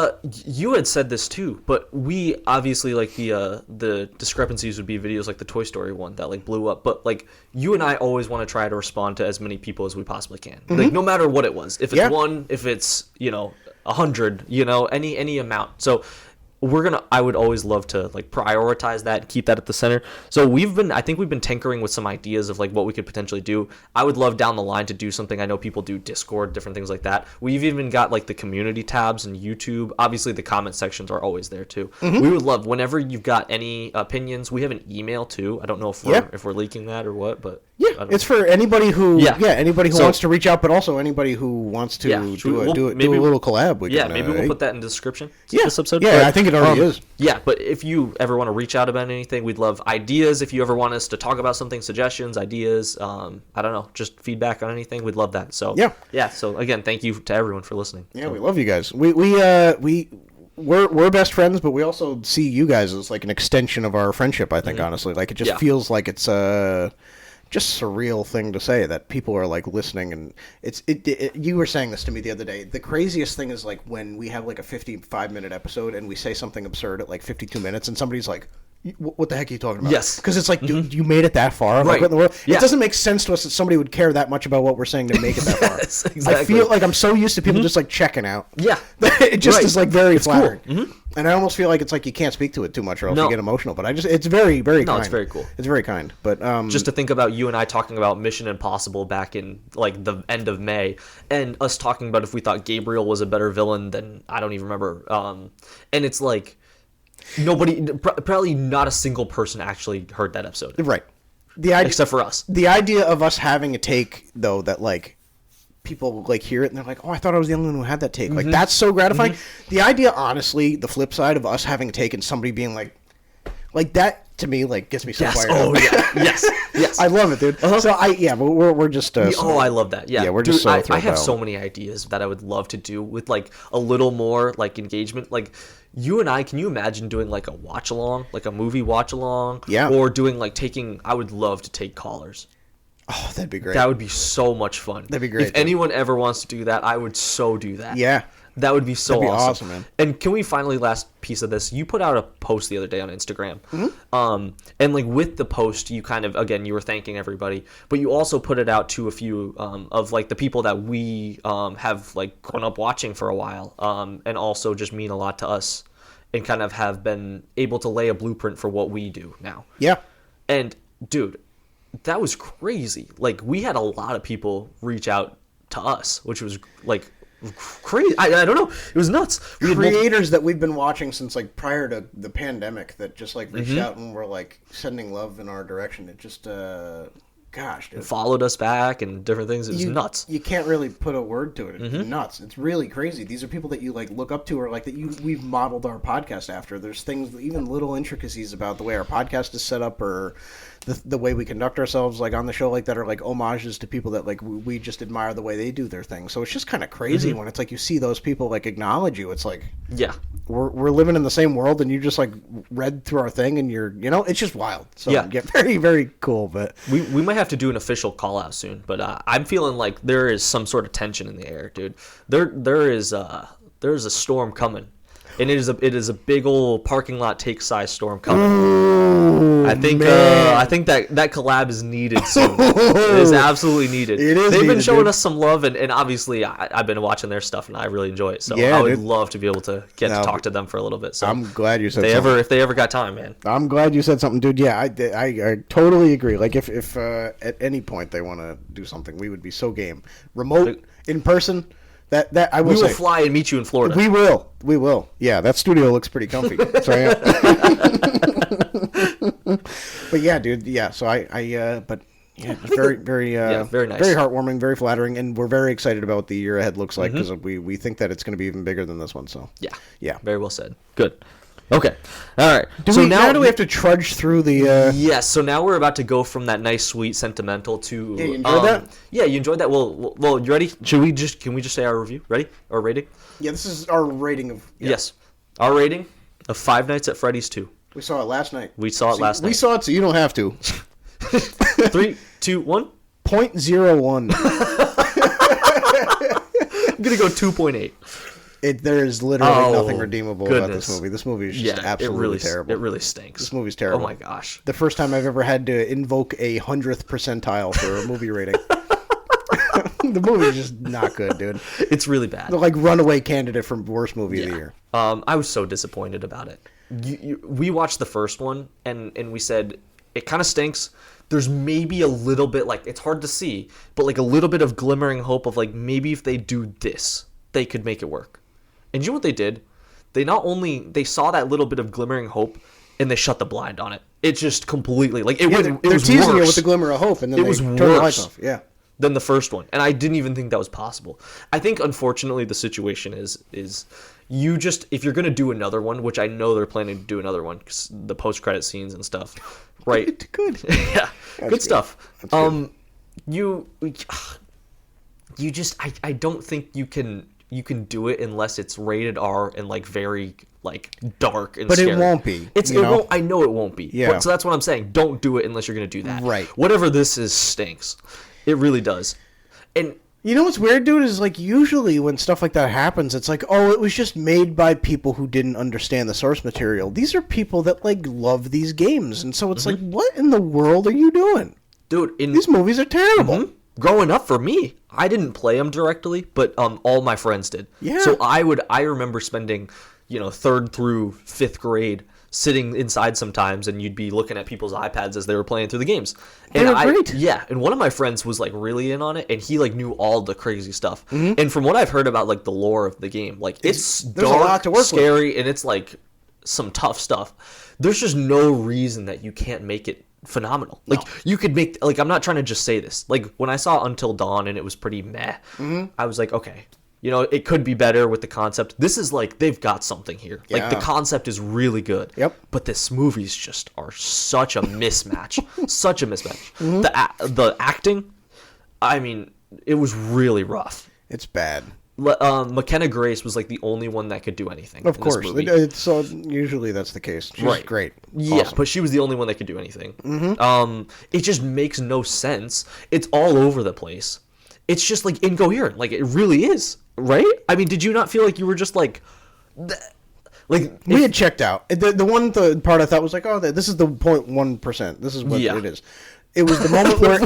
you had said this too, but we obviously like the discrepancies would be videos like the Toy Story one that like blew up. But like you and I always want to try to respond to as many people as we possibly can, like no matter what it was. If it's one, if it's 100, any amount. So I would always love to like prioritize that and keep that at the center. So I think we've been tinkering with some ideas of like what we could potentially do. I would love down the line to do something. I know people do Discord, different things like that. We've even got like the community tabs and YouTube. Obviously the comment sections are always there too. We would love, whenever you've got any opinions, we have an email too. I don't know if we're leaking that or what, but yeah, it's for anybody who anybody who So- wants to reach out, but also anybody who wants to do a little collab. Maybe we'll put that in the description. Yeah, This episode. yeah, But, I think it already is. Yeah, but if you ever want to reach out about anything, we'd love ideas. If you ever want us to talk about something, suggestions, ideas, I don't know, just feedback on anything, we'd love that. So yeah. So again, thank you to everyone for listening. Yeah, we love you guys. We're best friends, but we also see you guys as like an extension of our friendship. I think honestly, like it just feels like it's just surreal thing to say that people are like listening, and you were saying this to me the other day. The craziest thing is like when we have like a 55-minute episode and we say something absurd at like 52 minutes and somebody's like, what the heck are you talking about? Yes. Because it's like, dude, you made it that far. Like, Right. what in the world? Yeah. It doesn't make sense to us that somebody would care that much about what we're saying to make it that far. Yes, I exactly. feel like I'm so used to people just like checking out. Yeah. It just Right. is like very It's cool. flattering. And I almost feel like it's like you can't speak to it too much or else No. you get emotional. But it's very, very kind. No, it's very cool. It's very kind. But Just to think about you and I talking about Mission Impossible back in like the end of May, and us talking about if we thought Gabriel was a better villain than, I don't even remember. And it's like probably not a single person actually heard that episode, right. The idea, except for us. The idea of us having a take though that like people like hear it and they're like, oh, I thought I was the only one who had that take. Like that's so gratifying. The idea, honestly, the flip side of us having a take and somebody being like that to me like gets me so fired Oh up. yeah. Yes. I love it, dude. So but we're just I love that. Yeah, we're dude, just so I thrilled have out. so many ideas that I would love to do with like a little more like engagement. Like you and I, can you imagine doing like a watch along, like a movie watch along? Yeah. Or doing like I would love to take callers. Oh, that'd be great. That would be so much fun. That'd be great, If dude. anyone ever wants to do that, I would so do that. Yeah. That would be so That'd be awesome. awesome, man. And can we finally, last piece of this, you put out a post the other day on Instagram. And like with the post, you kind of, again, you were thanking everybody, but you also put it out to a few of like the people that we have like grown up watching for a while, and also just mean a lot to us and kind of have been able to lay a blueprint for what we do now. Yeah. And dude, that was crazy. Like we had a lot of people reach out to us, which was like crazy. I don't know. It was nuts. We had Creators that we've been watching since like prior to the pandemic that just like reached out and were like sending love in our direction. It just gosh, dude. followed us back and different things. It was nuts. You can't really put a word to it. It's nuts. It's really crazy. These are people that you like look up to, or like that we've modeled our podcast after. There's things, even little intricacies about the way our podcast is set up, or the way we conduct ourselves, like on the show, like that are like homages to people that like we just admire the way they do their thing. So it's just kind of crazy when it's like you see those people like acknowledge you. It's like, Yeah. we're living in the same world, and you just like read through our thing, and it's just wild. So Yeah. very, very cool. But We might have to do an official call out soon, but I'm feeling like there is some sort of tension in the air, dude. There is a storm coming, and it is a big old parking lot take size storm coming. I think that collab is needed soon. It is absolutely needed. It is They've been needed, showing dude. us some love, and obviously I've been watching their stuff, and I really enjoy it. So Yeah, I would dude. love to be able to get No, to talk to them for a little bit. So I'm glad you said if they ever got time, man. I'm glad you said something, dude. Yeah, I totally agree. Like, if at any point they want to do something, we would be so game. Remote, in person, that I will We will say. fly and meet you in Florida. We will. Yeah, that studio looks pretty comfy. So, yeah. But yeah, dude. Yeah, so but Yeah, very, very, very nice, very heartwarming, very flattering, and we're very excited about what the year ahead looks like because we think that it's going to be even bigger than this one. So yeah, very well said. Good. Okay. All right. Now do we have to trudge through the? Yes. So now we're about to go from that nice, sweet, sentimental to. Yeah, you enjoyed that? Yeah, you enjoyed that. Well, you ready? Can we just say our review? Ready? Our rating? Yeah, this is our rating of. Yeah. Yes, our rating of Five Nights at Freddy's 2. We saw it last night. We saw it last night. We saw it, so you don't have to. 3, 2, 1. 0.01. I'm gonna go 2.8. There is literally nothing redeemable about this movie. This movie is just absolutely terrible. It really stinks. This movie's terrible. Oh my gosh. The first time I've ever had to invoke a 100th percentile for a movie rating. The movie's just not good, dude. It's really bad. They're like runaway candidate for worst movie of the year. I was so disappointed about it. We watched the first one and we said it kind of stinks. There's maybe a little bit, like, it's hard to see, but like a little bit of glimmering hope of like maybe if they do this, they could make it work. And you know what they did? They saw that little bit of glimmering hope, and they shut the blind on it. It just completely it was teasing worse. You with the glimmer of hope, and then they turn the lights off. Yeah, than the first one, and I didn't even think that was possible. I think unfortunately the situation is you just, if you're gonna do another one, which I know they're planning to do another one, 'cause the post credit scenes and stuff, right? Good. Yeah, good stuff. Good. You just I don't think you can do it unless it's rated R and like very like dark and but scary. It won't be. It won't. I know it won't be. Yeah. So that's what I'm saying. Don't do it unless you're going to do that. Right. Whatever this is stinks. It really does. And you know what's weird, dude, is like usually when stuff like that happens, it's like, oh, it was just made by people who didn't understand the source material. These are people that like love these games, and so it's like, what in the world are you doing, dude? These movies are terrible. Growing up, for me, I didn't play them directly, but all my friends did. Yeah. So I remember spending, 3rd through 5th grade sitting inside sometimes, and you'd be looking at people's iPads as they were playing through the games. And they were great. Yeah, and one of my friends was like really in on it, and he like knew all the crazy stuff. And from what I've heard about like the lore of the game, like it's there's dark, a lot to work scary, and it's like some tough stuff. There's just no reason that you can't make it phenomenal. Like you could make, like, I'm not trying to just say this. Like when I saw Until Dawn and it was pretty meh, I was like, okay, it could be better with the concept. This is like they've got something here. Yeah. Like the concept is really good. Yep. But this movies just are such a mismatch. Such a mismatch. The acting, I mean, it was really rough. It's bad. McKenna Grace was like the only one that could do anything. Of course. So usually that's the case. She's great. Yeah, awesome. but she was the only one that could do anything. It just makes no sense. It's all over the place. It's just like incoherent. Like it really is, right? I mean, did you not feel like you were just like we had checked out. The part I thought was like, oh, this is the 0.1%. This is what it is. It was the moment where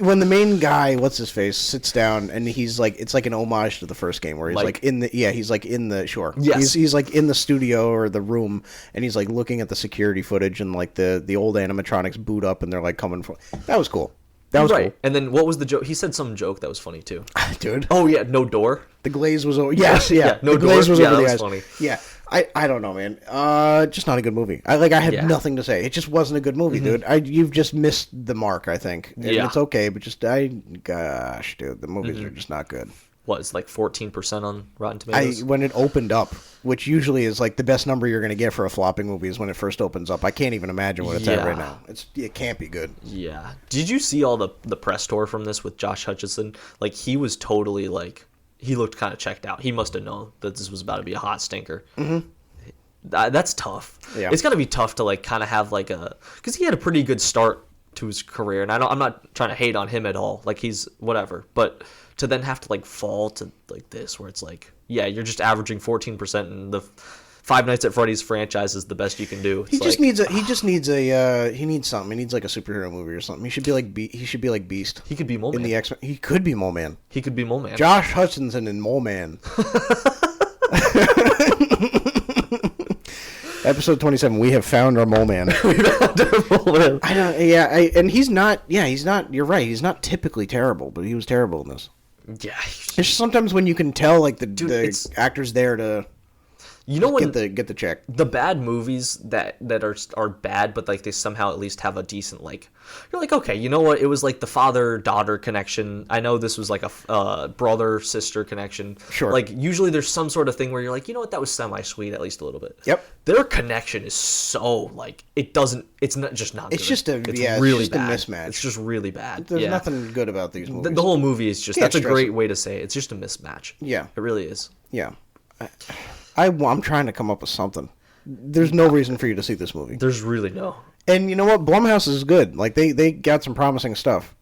when the main guy, what's his face, sits down and he's like, it's like an homage to the first game where he's like in the sure. Yes. He's like in the studio or the room and he's like looking at the security footage and like the old animatronics boot up and they're like coming from. That was cool. That was cool. And then what was the joke? He said some joke that was funny too. Dude. Oh yeah, no door. The glaze was over. Yes, yeah. No the glaze door. was over the that eyes. was funny. Yeah. I don't know, man. Just not a good movie. I have nothing to say. It just wasn't a good movie, dude. You've just missed the mark, I think. And it's okay, but gosh, dude, the movies are just not good. What, it's like 14% on Rotten Tomatoes? When it opened up, which usually is like the best number you're going to get for a flopping movie is when it first opens up. I can't even imagine what it's at right now. It can't be good. Yeah. Did you see all the press tour from this with Josh Hutcherson? Like, he was totally like, he looked kind of checked out. He must have known that this was about to be a hot stinker. That's tough. Yeah. It's got to be tough to like kind of have like because he had a pretty good start to his career, and I'm not trying to hate on him at all. Like he's whatever, but to then have to like fall to like this, where it's like, yeah, you're just averaging 14%, and the Five Nights at Freddy's franchise is the best you can do. He needs something. He needs like a superhero movie or something. He should be like Beast. He could be Mole Man. In the X-Men. He could be Mole Man. He could be Mole Man. Josh Hutcherson in Mole Man. Episode 27. We have found our Mole Man. And he's not. Yeah, he's not. You're right. He's not typically terrible, but he was terrible in this. Yeah. It's just sometimes when you can tell, like the actor's there to. You know when get the check. the bad movies that are bad, but like they somehow at least have a decent like. You're like, okay, you know what? It was like the father-daughter connection. I know this was like a brother-sister connection. Sure. Like usually there's some sort of thing where you're like, you know what? That was semi-sweet at least a little bit. Yep. Their connection is so like it doesn't. It's not just not. It's good. just a It's it's really just bad. a mismatch. It's just really bad. There's yeah. nothing good about these movies. The whole movie is just. Can't That's a stress great it. way to say it. It's just a mismatch. Yeah. It really is. Yeah. I'm trying to come up with something. There's no reason for you to see this movie. There's really no. And you know what? Blumhouse is good. Like they got some promising stuff.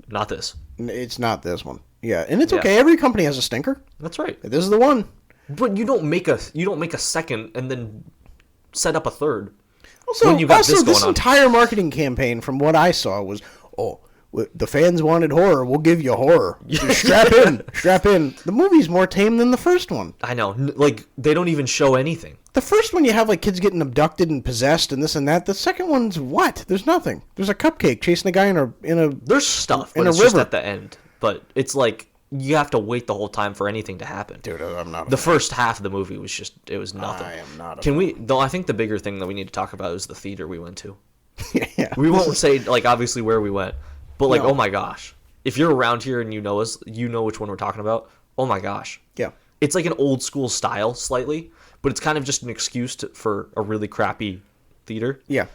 Not this. It's not this one. Yeah, and it's Yeah. okay. Every company has a stinker. That's right. This is the one. But you don't make a second and then set up a third. Also, when you got this going on. entire marketing campaign, from what I saw, was the fans wanted horror. We'll give you horror. Just strap in, strap in. The movie's more tame than the first one. I know. Like they don't even show anything. The first one, you have like kids getting abducted and possessed and this and that. The second one's what? There's nothing. There's a cupcake chasing a guy in a. There's stuff, but in a it's just river. at the end. But it's like you have to wait the whole time for anything to happen. Dude, I'm not. The first half of the movie was just it was nothing. I am not. Can we? Though I think the bigger thing that we need to talk about is the theater we went to. Yeah. We won't say like obviously where we went, but like No. oh my gosh, if you're around here and you know us, you know which one we're talking about. Oh my gosh, Yeah. it's like an old school style slightly, but it's kind of just an excuse for a really crappy theater. Yeah.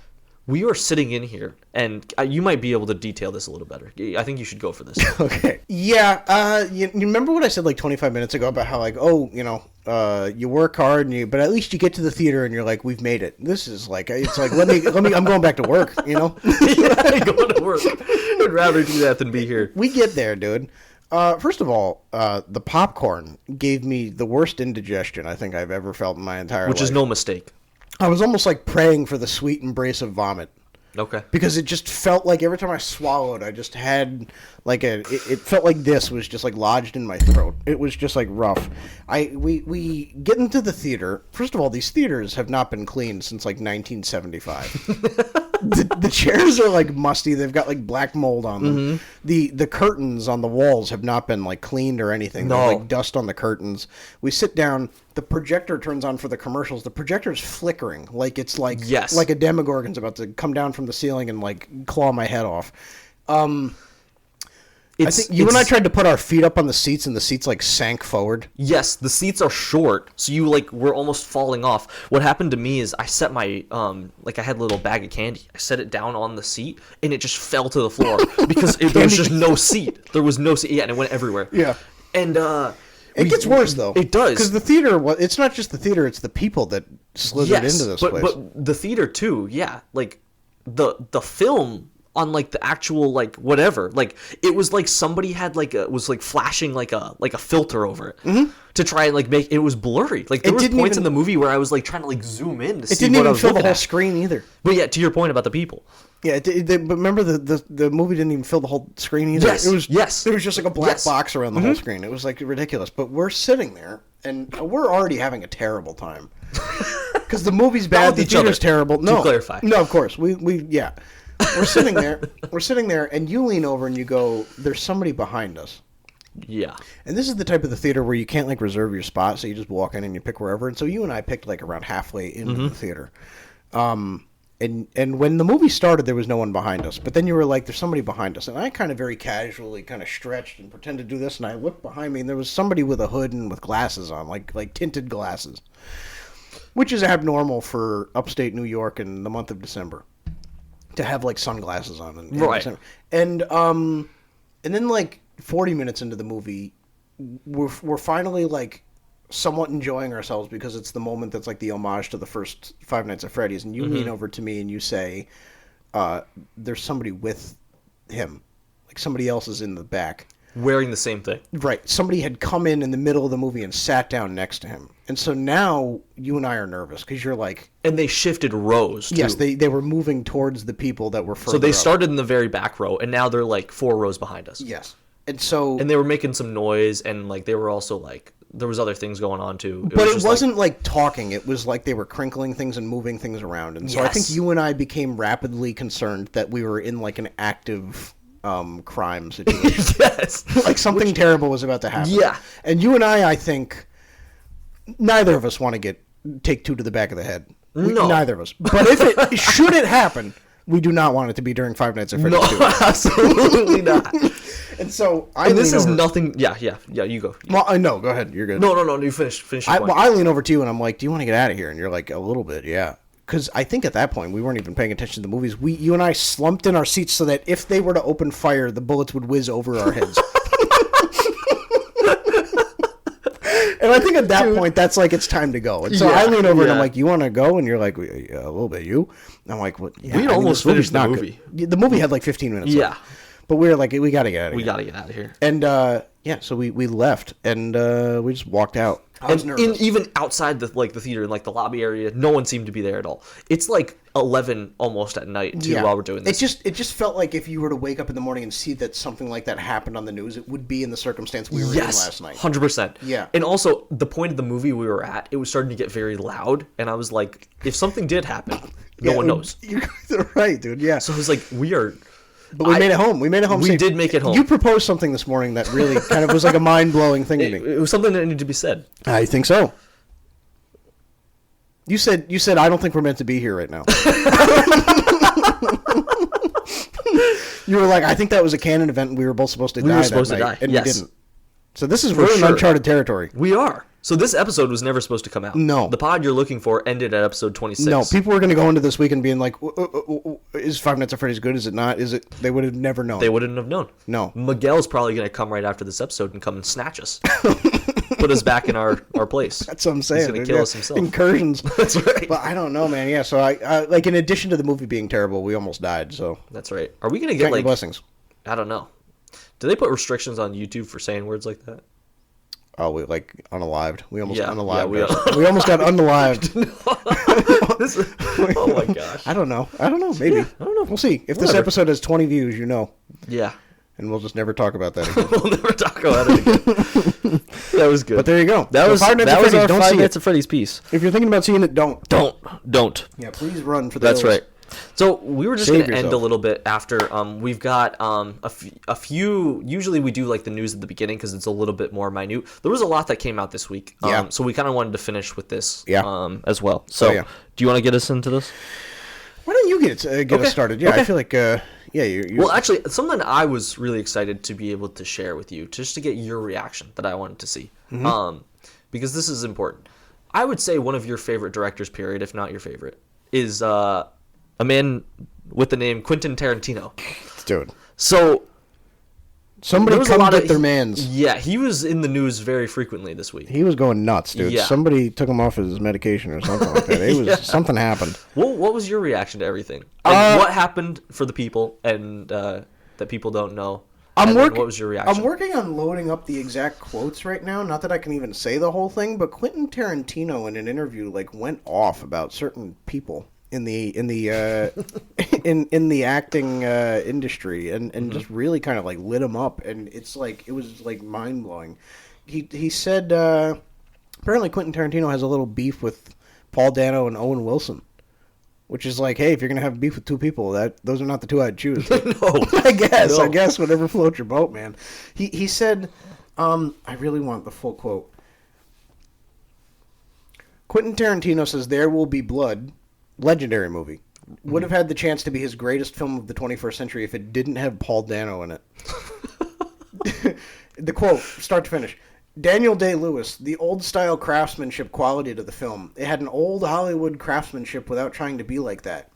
We were sitting in here, and you might be able to detail this a little better. I think you should go for this. Okay. Yeah. You remember what I said like 25 minutes ago about how like you work hard but at least you get to the theater and you're like we've made it. This is like it's like let me I'm going back to work. You know. Yeah, going to work. I'd rather do that than be here. We get there, dude. First of all, the popcorn gave me the worst indigestion I think I've ever felt in my entire life. Which is no mistake. I was almost like praying for the sweet embrace of vomit. Okay. Because it just felt like every time I swallowed, I just had like it felt like this was just like lodged in my throat. It was just like rough. We get into the theater. First of all, these theaters have not been cleaned since like 1975. The chairs are like musty. They've got like black mold on them. Mm-hmm. The curtains on the walls have not been like cleaned or anything. No. There's like dust on the curtains. We sit down. The projector turns on for the commercials. The projector's flickering like it's like Yes. like a Demogorgon's about to come down from the ceiling and like claw my head off. I think you and I tried to put our feet up on the seats, and the seats like sank forward. Yes, the seats are short, so you like were almost falling off. What happened to me is I set my like I had a little bag of candy. I set it down on the seat, and it just fell to the floor because there was just no seat. There was no seat. Yeah, and it went everywhere. Yeah. And it gets worse though. It does, because the theater. It's not just the theater; it's the people that slithered into this place. But the theater too. Yeah, like the film on like the actual like whatever, like it was like somebody had like was like flashing like a filter over it to try and like make it was blurry. Like there was points in the movie where I was like trying to like zoom in to see what I was fill looking the whole at. screen either. But yeah, to your point about the people. Yeah, but remember the movie didn't even fill the whole screen either. Yes, it was yes. It was just like a black box around the whole screen. It was like ridiculous. But we're sitting there and we're already having a terrible time because the movie's bad. with The each theater's other, terrible. No, to clarify. No, of course we yeah. We're sitting there, and you lean over and you go, "There's somebody behind us." Yeah. And this is the type of the theater where you can't like reserve your spot, so you just walk in and you pick wherever. And so you and I picked like around halfway into the theater. And when the movie started, there was no one behind us. But then you were like, "There's somebody behind us," and I kind of very casually kind of stretched and pretended to do this, and I looked behind me, and there was somebody with a hood and with glasses on, like tinted glasses, which is abnormal for upstate New York in the month of December. To have like sunglasses on, Right. And then like 40 minutes into the movie, we're finally like somewhat enjoying ourselves because it's the moment that's like the homage to the first Five Nights at Freddy's, and you lean over to me and you say, "There's somebody with him, like somebody else is in the back." Wearing the same thing. Right. Somebody had come in the middle of the movie and sat down next to him. And so now you and I are nervous because you're like... And they shifted rows, too. Yes, they were moving towards the people that were further So they up. started in the very back row, and now they're like 4 rows behind us. Yes. And so... And they were making some noise, and like they were also like... There was other things going on, too. But it just, wasn't like talking. It was like they were crinkling things and moving things around. And so I think Yes. you and I became rapidly concerned that we were in like an active... crime situation. Yes. Like something terrible was about to happen. Yeah. And you and I think neither of us want to get take two to the back of the head. No. Neither of us. But if it should it happen, we do not want it to be during Five Nights at Freddy's. No, absolutely not. And so this is nothing. Yeah. You go. Well, no, go ahead. You're good. No. You finish. Your point. I lean over to you and I'm like, "Do you want to get out of here?" And you're like, "A little bit, yeah." Because I think at that point we weren't even paying attention to the movies. You and I slumped in our seats so that if they were to open fire, the bullets would whiz over our heads. And I think at that point, that's like, it's time to go. And so I lean over and I'm like, "You want to go?" And you're like, "Yeah, a little bit." You? And I'm like, "What?" Yeah, we almost finished the movie. Good. The movie had like 15 minutes left. But we were like, we got to get out of here. We got to get out of here. And so we left and we just walked out. And even outside the theater, in like the lobby area, no one seemed to be there at all. It's like 11 almost at night too while we're doing this. It just felt like if you were to wake up in the morning and see that something like that happened on the news, it would be in the circumstance we were in last night. 100%. Yeah. And also the point of the movie we were at, it was starting to get very loud, and I was like, if something did happen, no one knows. You're right, dude. Yeah. So it was like But we made it home. We made it home. We did make it home. You proposed something this morning that really kind of was like a mind-blowing thing to me. It was something that needed to be said. I think so. You said I don't think we're meant to be here right now. You were like, I think that was a canon event and we were both supposed to die that night. And we didn't. So this is really uncharted territory. We are. So this episode was never supposed to come out. No. The pod you're looking for ended at episode 26. No, people were going to go into this weekend being like, is Five Nights at Freddy's good? Is it not? Is it? They would have never known. They wouldn't have known. No. Miguel's probably going to come right after this episode and come and snatch us. Put us back in our place. That's what I'm saying. He's going to kill us himself. Incursions. That's right. But I don't know, man. Yeah, so I like, in addition to the movie being terrible, we almost died, so. That's right. Are we going to get like... blessings. I don't know. Do they put restrictions on YouTube for saying words like that? Oh, we like unalived. We almost unalived. Yeah, we almost got unalived. Oh my gosh. I don't know. Maybe. Yeah, I don't know. We'll see. If this episode has 20 views, you know. Yeah. And we'll just never talk about that again. We'll never talk about it again. That was good. But there you go. That was our Five Nights at Freddy's piece. If you're thinking about seeing it, don't. Don't. Yeah, please run for the That's hills. right. So we were just going to end a little bit after we've got a few. Usually we do like the news at the beginning because it's a little bit more minute. There was a lot that came out this week, so we kind of wanted to finish with this as well. So do you want to get us into this? Why don't you get us started? Yeah, I feel like Well, actually, something I was really excited to be able to share with you, just to get your reaction that I wanted to see, because this is important. I would say one of your favorite directors, period, if not your favorite, is a man with the name Quentin Tarantino. Dude. So somebody come get their mans. Yeah, he was in the news very frequently this week. He was going nuts, dude. Yeah. Somebody took him off his medication or something like that. It was something happened. Well, what was your reaction to everything? And what happened for the people and that people don't know? What was your reaction? I'm working on loading up the exact quotes right now. Not that I can even say the whole thing, but Quentin Tarantino in an interview went off about certain people in the in the acting industry and just really kind of lit him up, and it's it was mind blowing. He said apparently Quentin Tarantino has a little beef with Paul Dano and Owen Wilson, which is hey, if you're gonna have beef with two people, those are not the two I'd choose. No, I guess whatever floats your boat, man. He said, I really want the full quote. Quentin Tarantino says There Will Be Blood, legendary movie, would have had the chance to be his greatest film of the 21st century if it didn't have Paul Dano in it. The quote, start to finish. Daniel Day-Lewis, the old-style craftsmanship quality to the film. It had an old Hollywood craftsmanship without trying to be like that.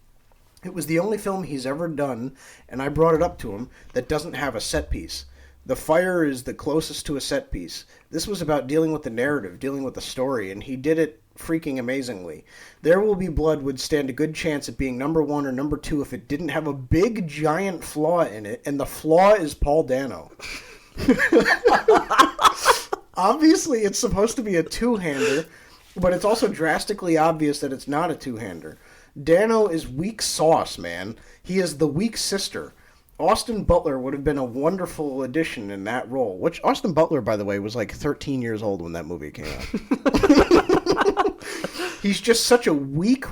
It was the only film he's ever done, and I brought it up to him, that doesn't have a set piece. The Fire is the closest to a set piece. This was about dealing with the narrative, dealing with the story, and he did it freaking amazingly. There Will Be Blood would stand a good chance at being number 1 or number 2 if it didn't have a big, giant flaw in it, and the flaw is Paul Dano. Obviously, it's supposed to be a two-hander, but it's also drastically obvious that it's not a two-hander. Dano is weak sauce, man. He is the weak sister. Austin Butler would have been a wonderful addition in that role, which Austin Butler, by the way, was 13 years old when that movie came out. He's just such a weak,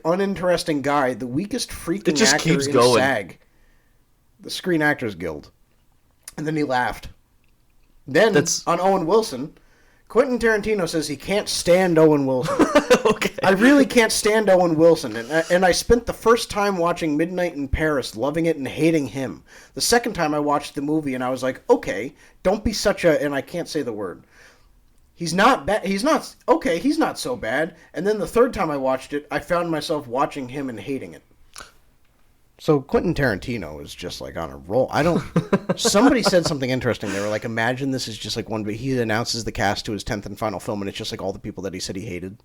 uninteresting guy. The weakest freaking actor in SAG. The Screen Actors Guild. And then he laughed. Then, on Owen Wilson, Quentin Tarantino says he can't stand Owen Wilson. Okay. I really can't stand Owen Wilson, and I spent the first time watching Midnight in Paris loving it and hating him. The second time I watched the movie, and I was like, okay, don't be such a... And I can't say the word. He's not bad. He's not... Okay, he's not so bad. And then the third time I watched it, I found myself watching him and hating it. So Quentin Tarantino is just like on a roll. I don't... Somebody said something interesting. They were like, imagine this is just like one... He announces the cast to his 10th and final film, and it's just like all the people that he said he hated.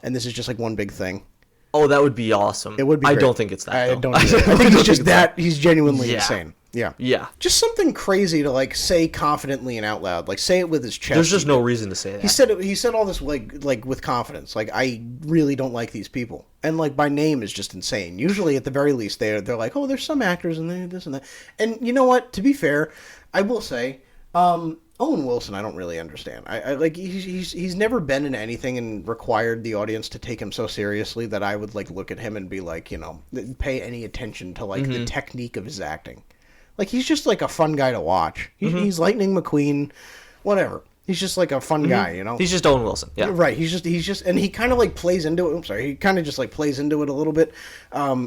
And this is just like one big thing. Oh, that would be awesome. It would be I great. don't think it's that, I though. don't either. I think it's just that. He's genuinely insane. Yeah. Yeah. Just something crazy to like say confidently and out loud. Like say it with his chest. There's just no reason to say that. He said all this like with confidence. Like I really don't like these people. And like by name is just insane. Usually at the very least they're like, "Oh, there's some actors and they this and that." And you know what? To be fair, I will say Owen Wilson, I don't really understand. I like he's never been in anything and required the audience to take him so seriously that I would like look at him and be like, you know, pay any attention to like the technique of his acting. Like he's just like a fun guy to watch. He's Lightning McQueen, whatever. He's just like a fun guy, you know. He's just Owen Wilson. Yeah. Right. He's just and he kind of like plays into it. I'm sorry. He kind of just like plays into it a little bit.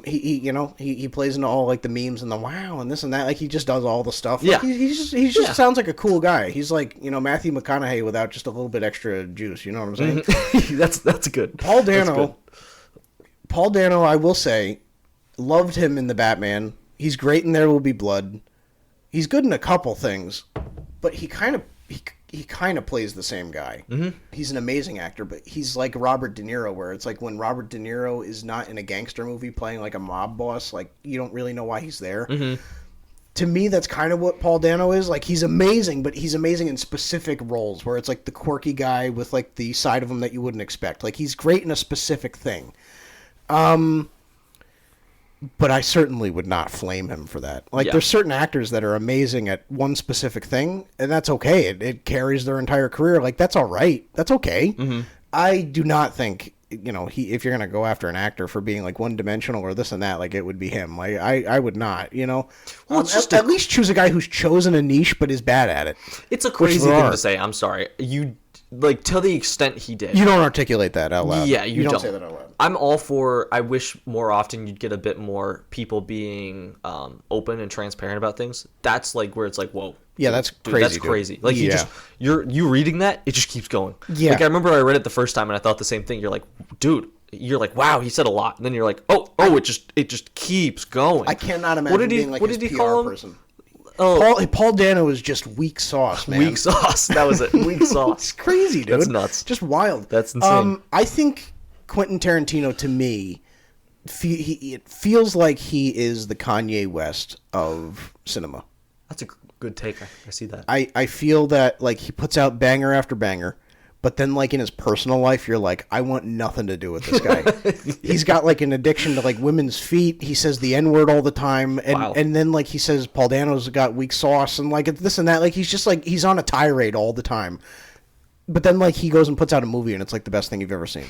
He plays into all like the memes and the wow and this and that. Like he just does all the stuff. Like, Yeah. He just sounds like a cool guy. He's like, you know, Matthew McConaughey without just a little bit extra juice. You know what I'm saying? That's good. Paul Dano. That's good. Paul Dano, I will say, loved him in the Batman. He's great in There Will Be Blood. He's good in a couple things, but he kind of plays the same guy. He's an amazing actor, but he's like Robert De Niro, where it's like when Robert De Niro is not in a gangster movie playing like a mob boss, like you don't really know why he's there. To me, that's kind of what Paul Dano is. Like he's amazing, but he's amazing in specific roles, where it's like the quirky guy with like the side of him that you wouldn't expect. Like he's great in a specific thing. But I certainly would not flame him for that. Like, there's certain actors that are amazing at one specific thing, and that's okay. It carries their entire career. Like, that's all right. That's okay. I do not think, you know, if you're going to go after an actor for being, like, one-dimensional or this and that, like, it would be him. Like, I would not, you know? Well, at least choose a guy who's chosen a niche but is bad at it. It's a crazy thing to say. I'm sorry. Like, to the extent he did. You don't articulate that out loud. Yeah, you don't say that out loud. I'm all for, I wish more often you'd get a bit more people being open and transparent about things. That's like where it's like, whoa. Yeah, that's dude, crazy. That's crazy. Like, you reading that, it just keeps going. Yeah. Like, I remember I read it the first time and I thought the same thing. You're like, dude, you're like, wow, he said a lot. And then you're like, it just keeps going. I cannot imagine being like his PR person. Oh, Paul Dano is just weak sauce, man. Weak sauce. That was it. Weak sauce. It's crazy, dude. That's nuts. Just wild. That's insane. I think Quentin Tarantino, to me, it feels like he is the Kanye West of cinema. That's a good take. I see that. I feel that like he puts out banger after banger, but then like in his personal life, you're like, I want nothing to do with this guy. He's got like an addiction to like women's feet. He says the N-word all the time, and then like he says Paul Dano's got weak sauce and like this and that. Like he's just like he's on a tirade all the time. But then like he goes and puts out a movie and it's like the best thing you've ever seen.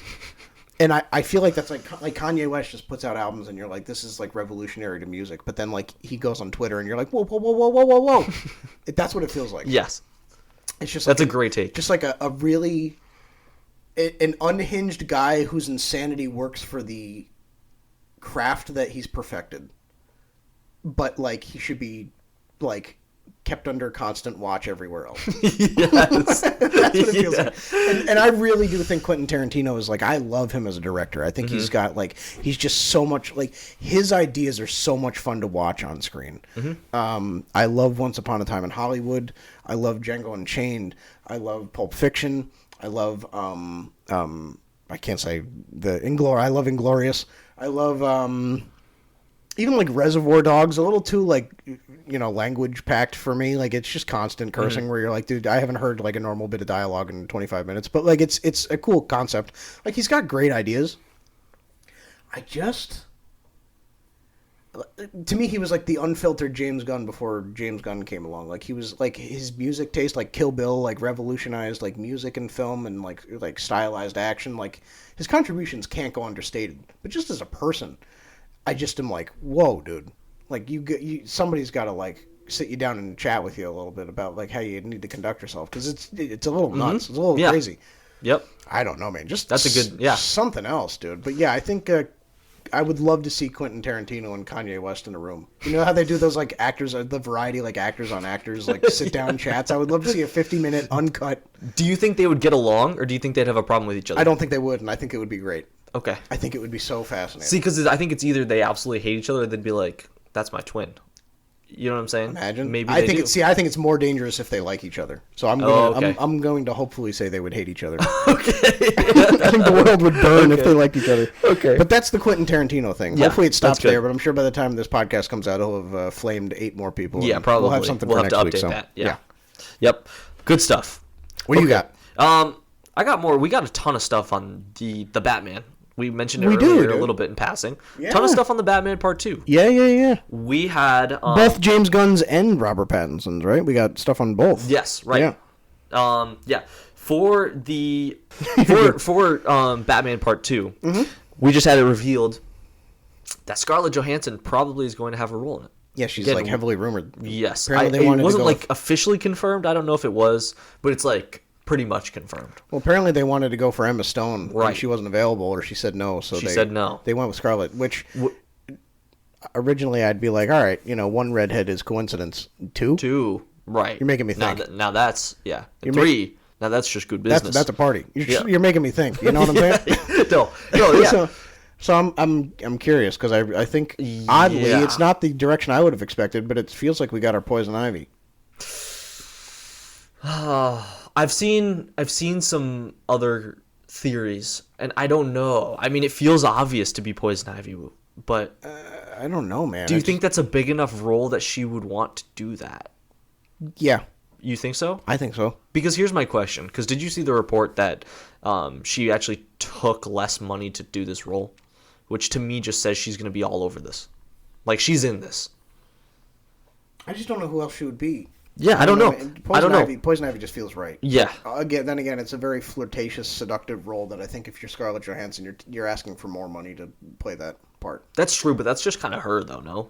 And I feel like that's like Kanye West just puts out albums and you're like, this is like revolutionary to music. But then like he goes on Twitter and you're like, whoa, whoa, whoa, whoa, whoa, whoa, whoa. That's what it feels like. Yes. It's just that's like a great take. Just like a really an unhinged guy whose insanity works for the craft that he's perfected. But like he should be like kept under constant watch everywhere else. Yes. That's what it feels like. And I really do think Quentin Tarantino is like, I love him as a director. I think he's got like, he's just so much like his ideas are so much fun to watch on screen. I love Once Upon a Time in Hollywood. I love Django Unchained. I love Pulp Fiction. I love I can't say I love Inglourious. I love even like Reservoir Dogs, a little too like, you know, language packed for me. Like it's just constant cursing where you're like, dude, I haven't heard like a normal bit of dialogue in 25 minutes, but like it's a cool concept. Like he's got great ideas. To me, he was like the unfiltered James Gunn before James Gunn came along. Like he was like his music taste, like Kill Bill, like revolutionized like music and film and like stylized action. Like his contributions can't go understated. But just as a person, I just am like, whoa, dude. Like somebody's got to like sit you down and chat with you a little bit about like how you need to conduct yourself, because it's a little nuts. It's a little crazy. Yep. I don't know, man. Just that's a good something else, dude. But yeah, I think I would love to see Quentin Tarantino and Kanye West in a room. You know how they do those like actors, the variety like actors on actors, like sit down chats. I would love to see a 50-minute uncut. Do you think they would get along, or do you think they'd have a problem with each other? I don't think they would, and I think it would be great. Okay. I think it would be so fascinating. See, because I think it's either they absolutely hate each other, or they'd be like, "That's my twin." You know what I'm saying? Imagine. Maybe I they think do. I think it's more dangerous if they like each other. So I'm going to hopefully say they would hate each other. Okay. I think the world would burn if they liked each other. Okay. But that's the Quentin Tarantino thing. Yeah, Hopefully it stops that's good. there. But I'm sure by the time this podcast comes out, he'll have flamed 8 more people. Yeah, and probably. We'll have something We'll for have next to update week. that. Yeah. Yep. Good stuff. What do you got? I got more. We got a ton of stuff on the Batman. We mentioned it earlier a little bit in passing. Yeah. Ton of stuff on the Batman Part 2. Yeah. We had Both James Gunn's and Robert Pattinson's, right? We got stuff on both. Yes, right. Yeah. For the for Batman Part 2, we just had it revealed that Scarlett Johansson probably is going to have a role in it. Yeah, she's Again, like heavily rumored. Yes. Apparently they it wanted wasn't to go like officially confirmed. I don't know if it was, but it's like pretty much confirmed. Well, apparently they wanted to go for Emma Stone, Right. and she wasn't available, or she said no. So She said no. They went with Scarlett, which originally I'd be like, all right, one redhead is coincidence. 2? 2, right? You're making me think. Now that's 3. Now that's just good business. That's a party. You're making me think. You know what I'm saying? No, yeah. So I'm curious, because I think oddly it's not the direction I would have expected, but it feels like we got our Poison Ivy. I've seen some other theories, and I don't know. I mean, it feels obvious to be Poison Ivy, but I don't know, man. do you think that's a big enough role that she would want to do that? Yeah. You think so? I think so. Because here's my question. Because did you see the report that she actually took less money to do this role? Which to me just says she's going to be all over this. Like, she's in this. I just don't know who else she would be. Yeah, I don't know. Poison Ivy just feels right. Yeah. Then again, it's a very flirtatious, seductive role that I think if you're Scarlett Johansson, you're asking for more money to play that part. That's true, but that's just kind of her, though, no?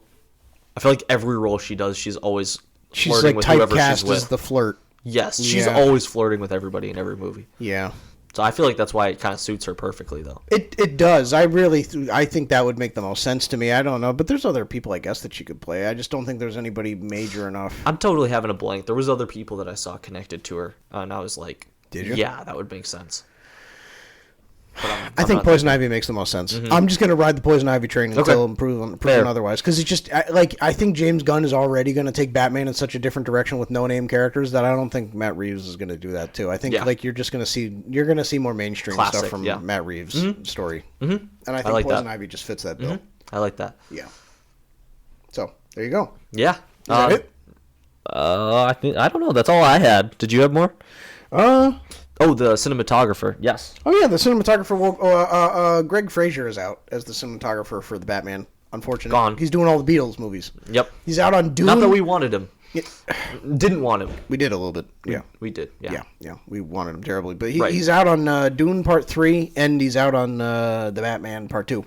I feel like every role she does, she's always She's flirting like with whoever she's typecast with. as the flirt. Yes, she's always flirting with everybody in every movie. Yeah. So I feel like that's why it kind of suits her perfectly, though. It does. I think that would make the most sense to me. I don't know, but there's other people, I guess, that she could play. I just don't think there's anybody major enough. I'm totally having a blank. There was other people that I saw connected to her, and I was like, did you? Yeah, that would make sense. I think Poison Ivy makes the most sense. I'm just going to ride the Poison Ivy train until proven otherwise. Because it's just, I think James Gunn is already going to take Batman in such a different direction with no-name characters that I don't think Matt Reeves is going to do that too. I think you're just going to see more mainstream stuff from Matt Reeves' story. And I think Poison Ivy just fits that bill. I like that. Yeah. So, there you go. Yeah. Is that it? I don't know. That's all I had. Did you have more? Oh, the cinematographer. Yes. Oh yeah, the cinematographer. Greg Fraser is out as the cinematographer for the Batman. Unfortunately, Gone. He's doing all the Beatles movies. Yep. He's out on Dune. Not that we wanted him. Yeah. Didn't want him. We did a little bit. Yeah. We did. Yeah. Yeah. We wanted him terribly, but he's out on Dune Part 3, and he's out on the Batman Part 2.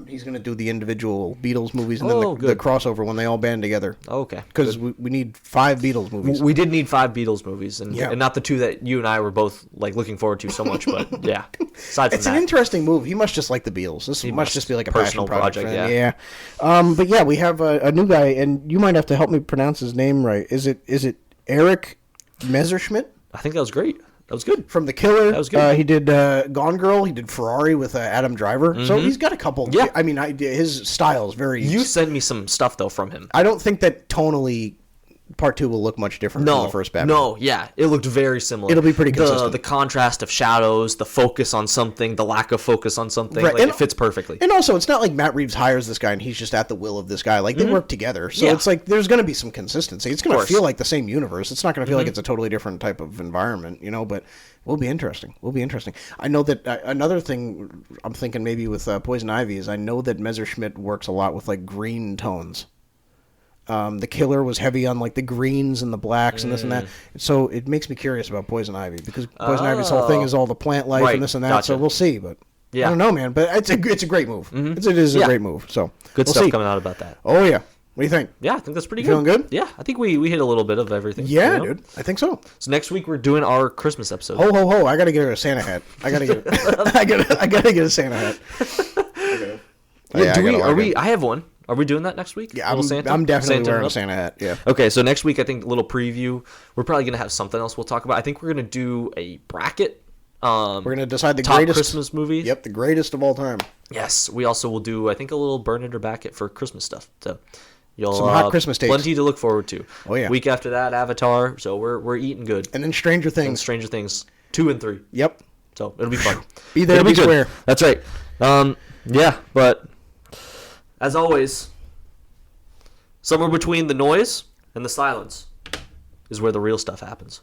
He's going to do the individual Beatles movies and then the crossover when they all band together. Okay. Because we need 5 Beatles movies. We did need 5 Beatles movies, and not the 2 that you and I were both like looking forward to so much. But yeah, aside from it's an interesting move. He must just like the Beatles. This must just be like a personal passion project. Yeah. But yeah, we have a new guy, and you might have to help me pronounce his name right. Is it Eric Messerschmidt? I think that was great. That was good. From The Killer. That was good. He did Gone Girl. He did Ferrari with Adam Driver. So he's got a couple. Yeah. I mean, his style is very... You sent me some stuff, though, from him. I don't think that tonally Part 2 will look much different from the first Batman. No, yeah. It looked very similar. It'll be pretty consistent. The contrast of shadows, the focus on something, the lack of focus on something. Right. Like, it fits perfectly. And also, it's not like Matt Reeves hires this guy and he's just at the will of this guy. Like, they work together. So it's like, there's going to be some consistency. It's going to feel like the same universe. It's not going to feel like it's a totally different type of environment, but... Will be interesting. I know that another thing I'm thinking maybe with Poison Ivy is I know that Messerschmidt works a lot with like green tones. The Killer was heavy on like the greens and the blacks and this and that. So it makes me curious about Poison Ivy because Poison Ivy's whole thing is all the plant life and this and that. Gotcha. So we'll see, but I don't know, man. But it's a great move. It is a great move. So good we'll stuff see. coming out about that. Oh yeah. What do you think? Yeah, I think that's pretty You good. feeling good? Yeah, I think we hit a little bit of everything. Yeah, you know? dude. I think so. So next week we're doing our Christmas episode. Ho ho ho! I gotta get her a Santa hat. I gotta get. I gotta get a Santa hat. Okay. Yeah, I have one. Are we doing that next week? Yeah, Little Santa? I'm definitely Santa wearing a up? Santa hat. Yeah. Okay, so next week I think a little preview. We're probably gonna have something else we'll talk about. I think we're gonna do a bracket. We're gonna decide the top greatest Christmas movies. Yep, the greatest of all time. Yes, we also will do I think a little burn it or back it for Christmas stuff. So you'll Some hot Christmas takes. Plenty to look forward to. Oh, yeah. Week after that, Avatar. So we're eating good. And then Stranger And Things. Stranger Things 2 and 3. Yep. So it'll be fun. Be there, It'll be good. square. That's right. Yeah, but as always, somewhere between the noise and the silence is where the real stuff happens.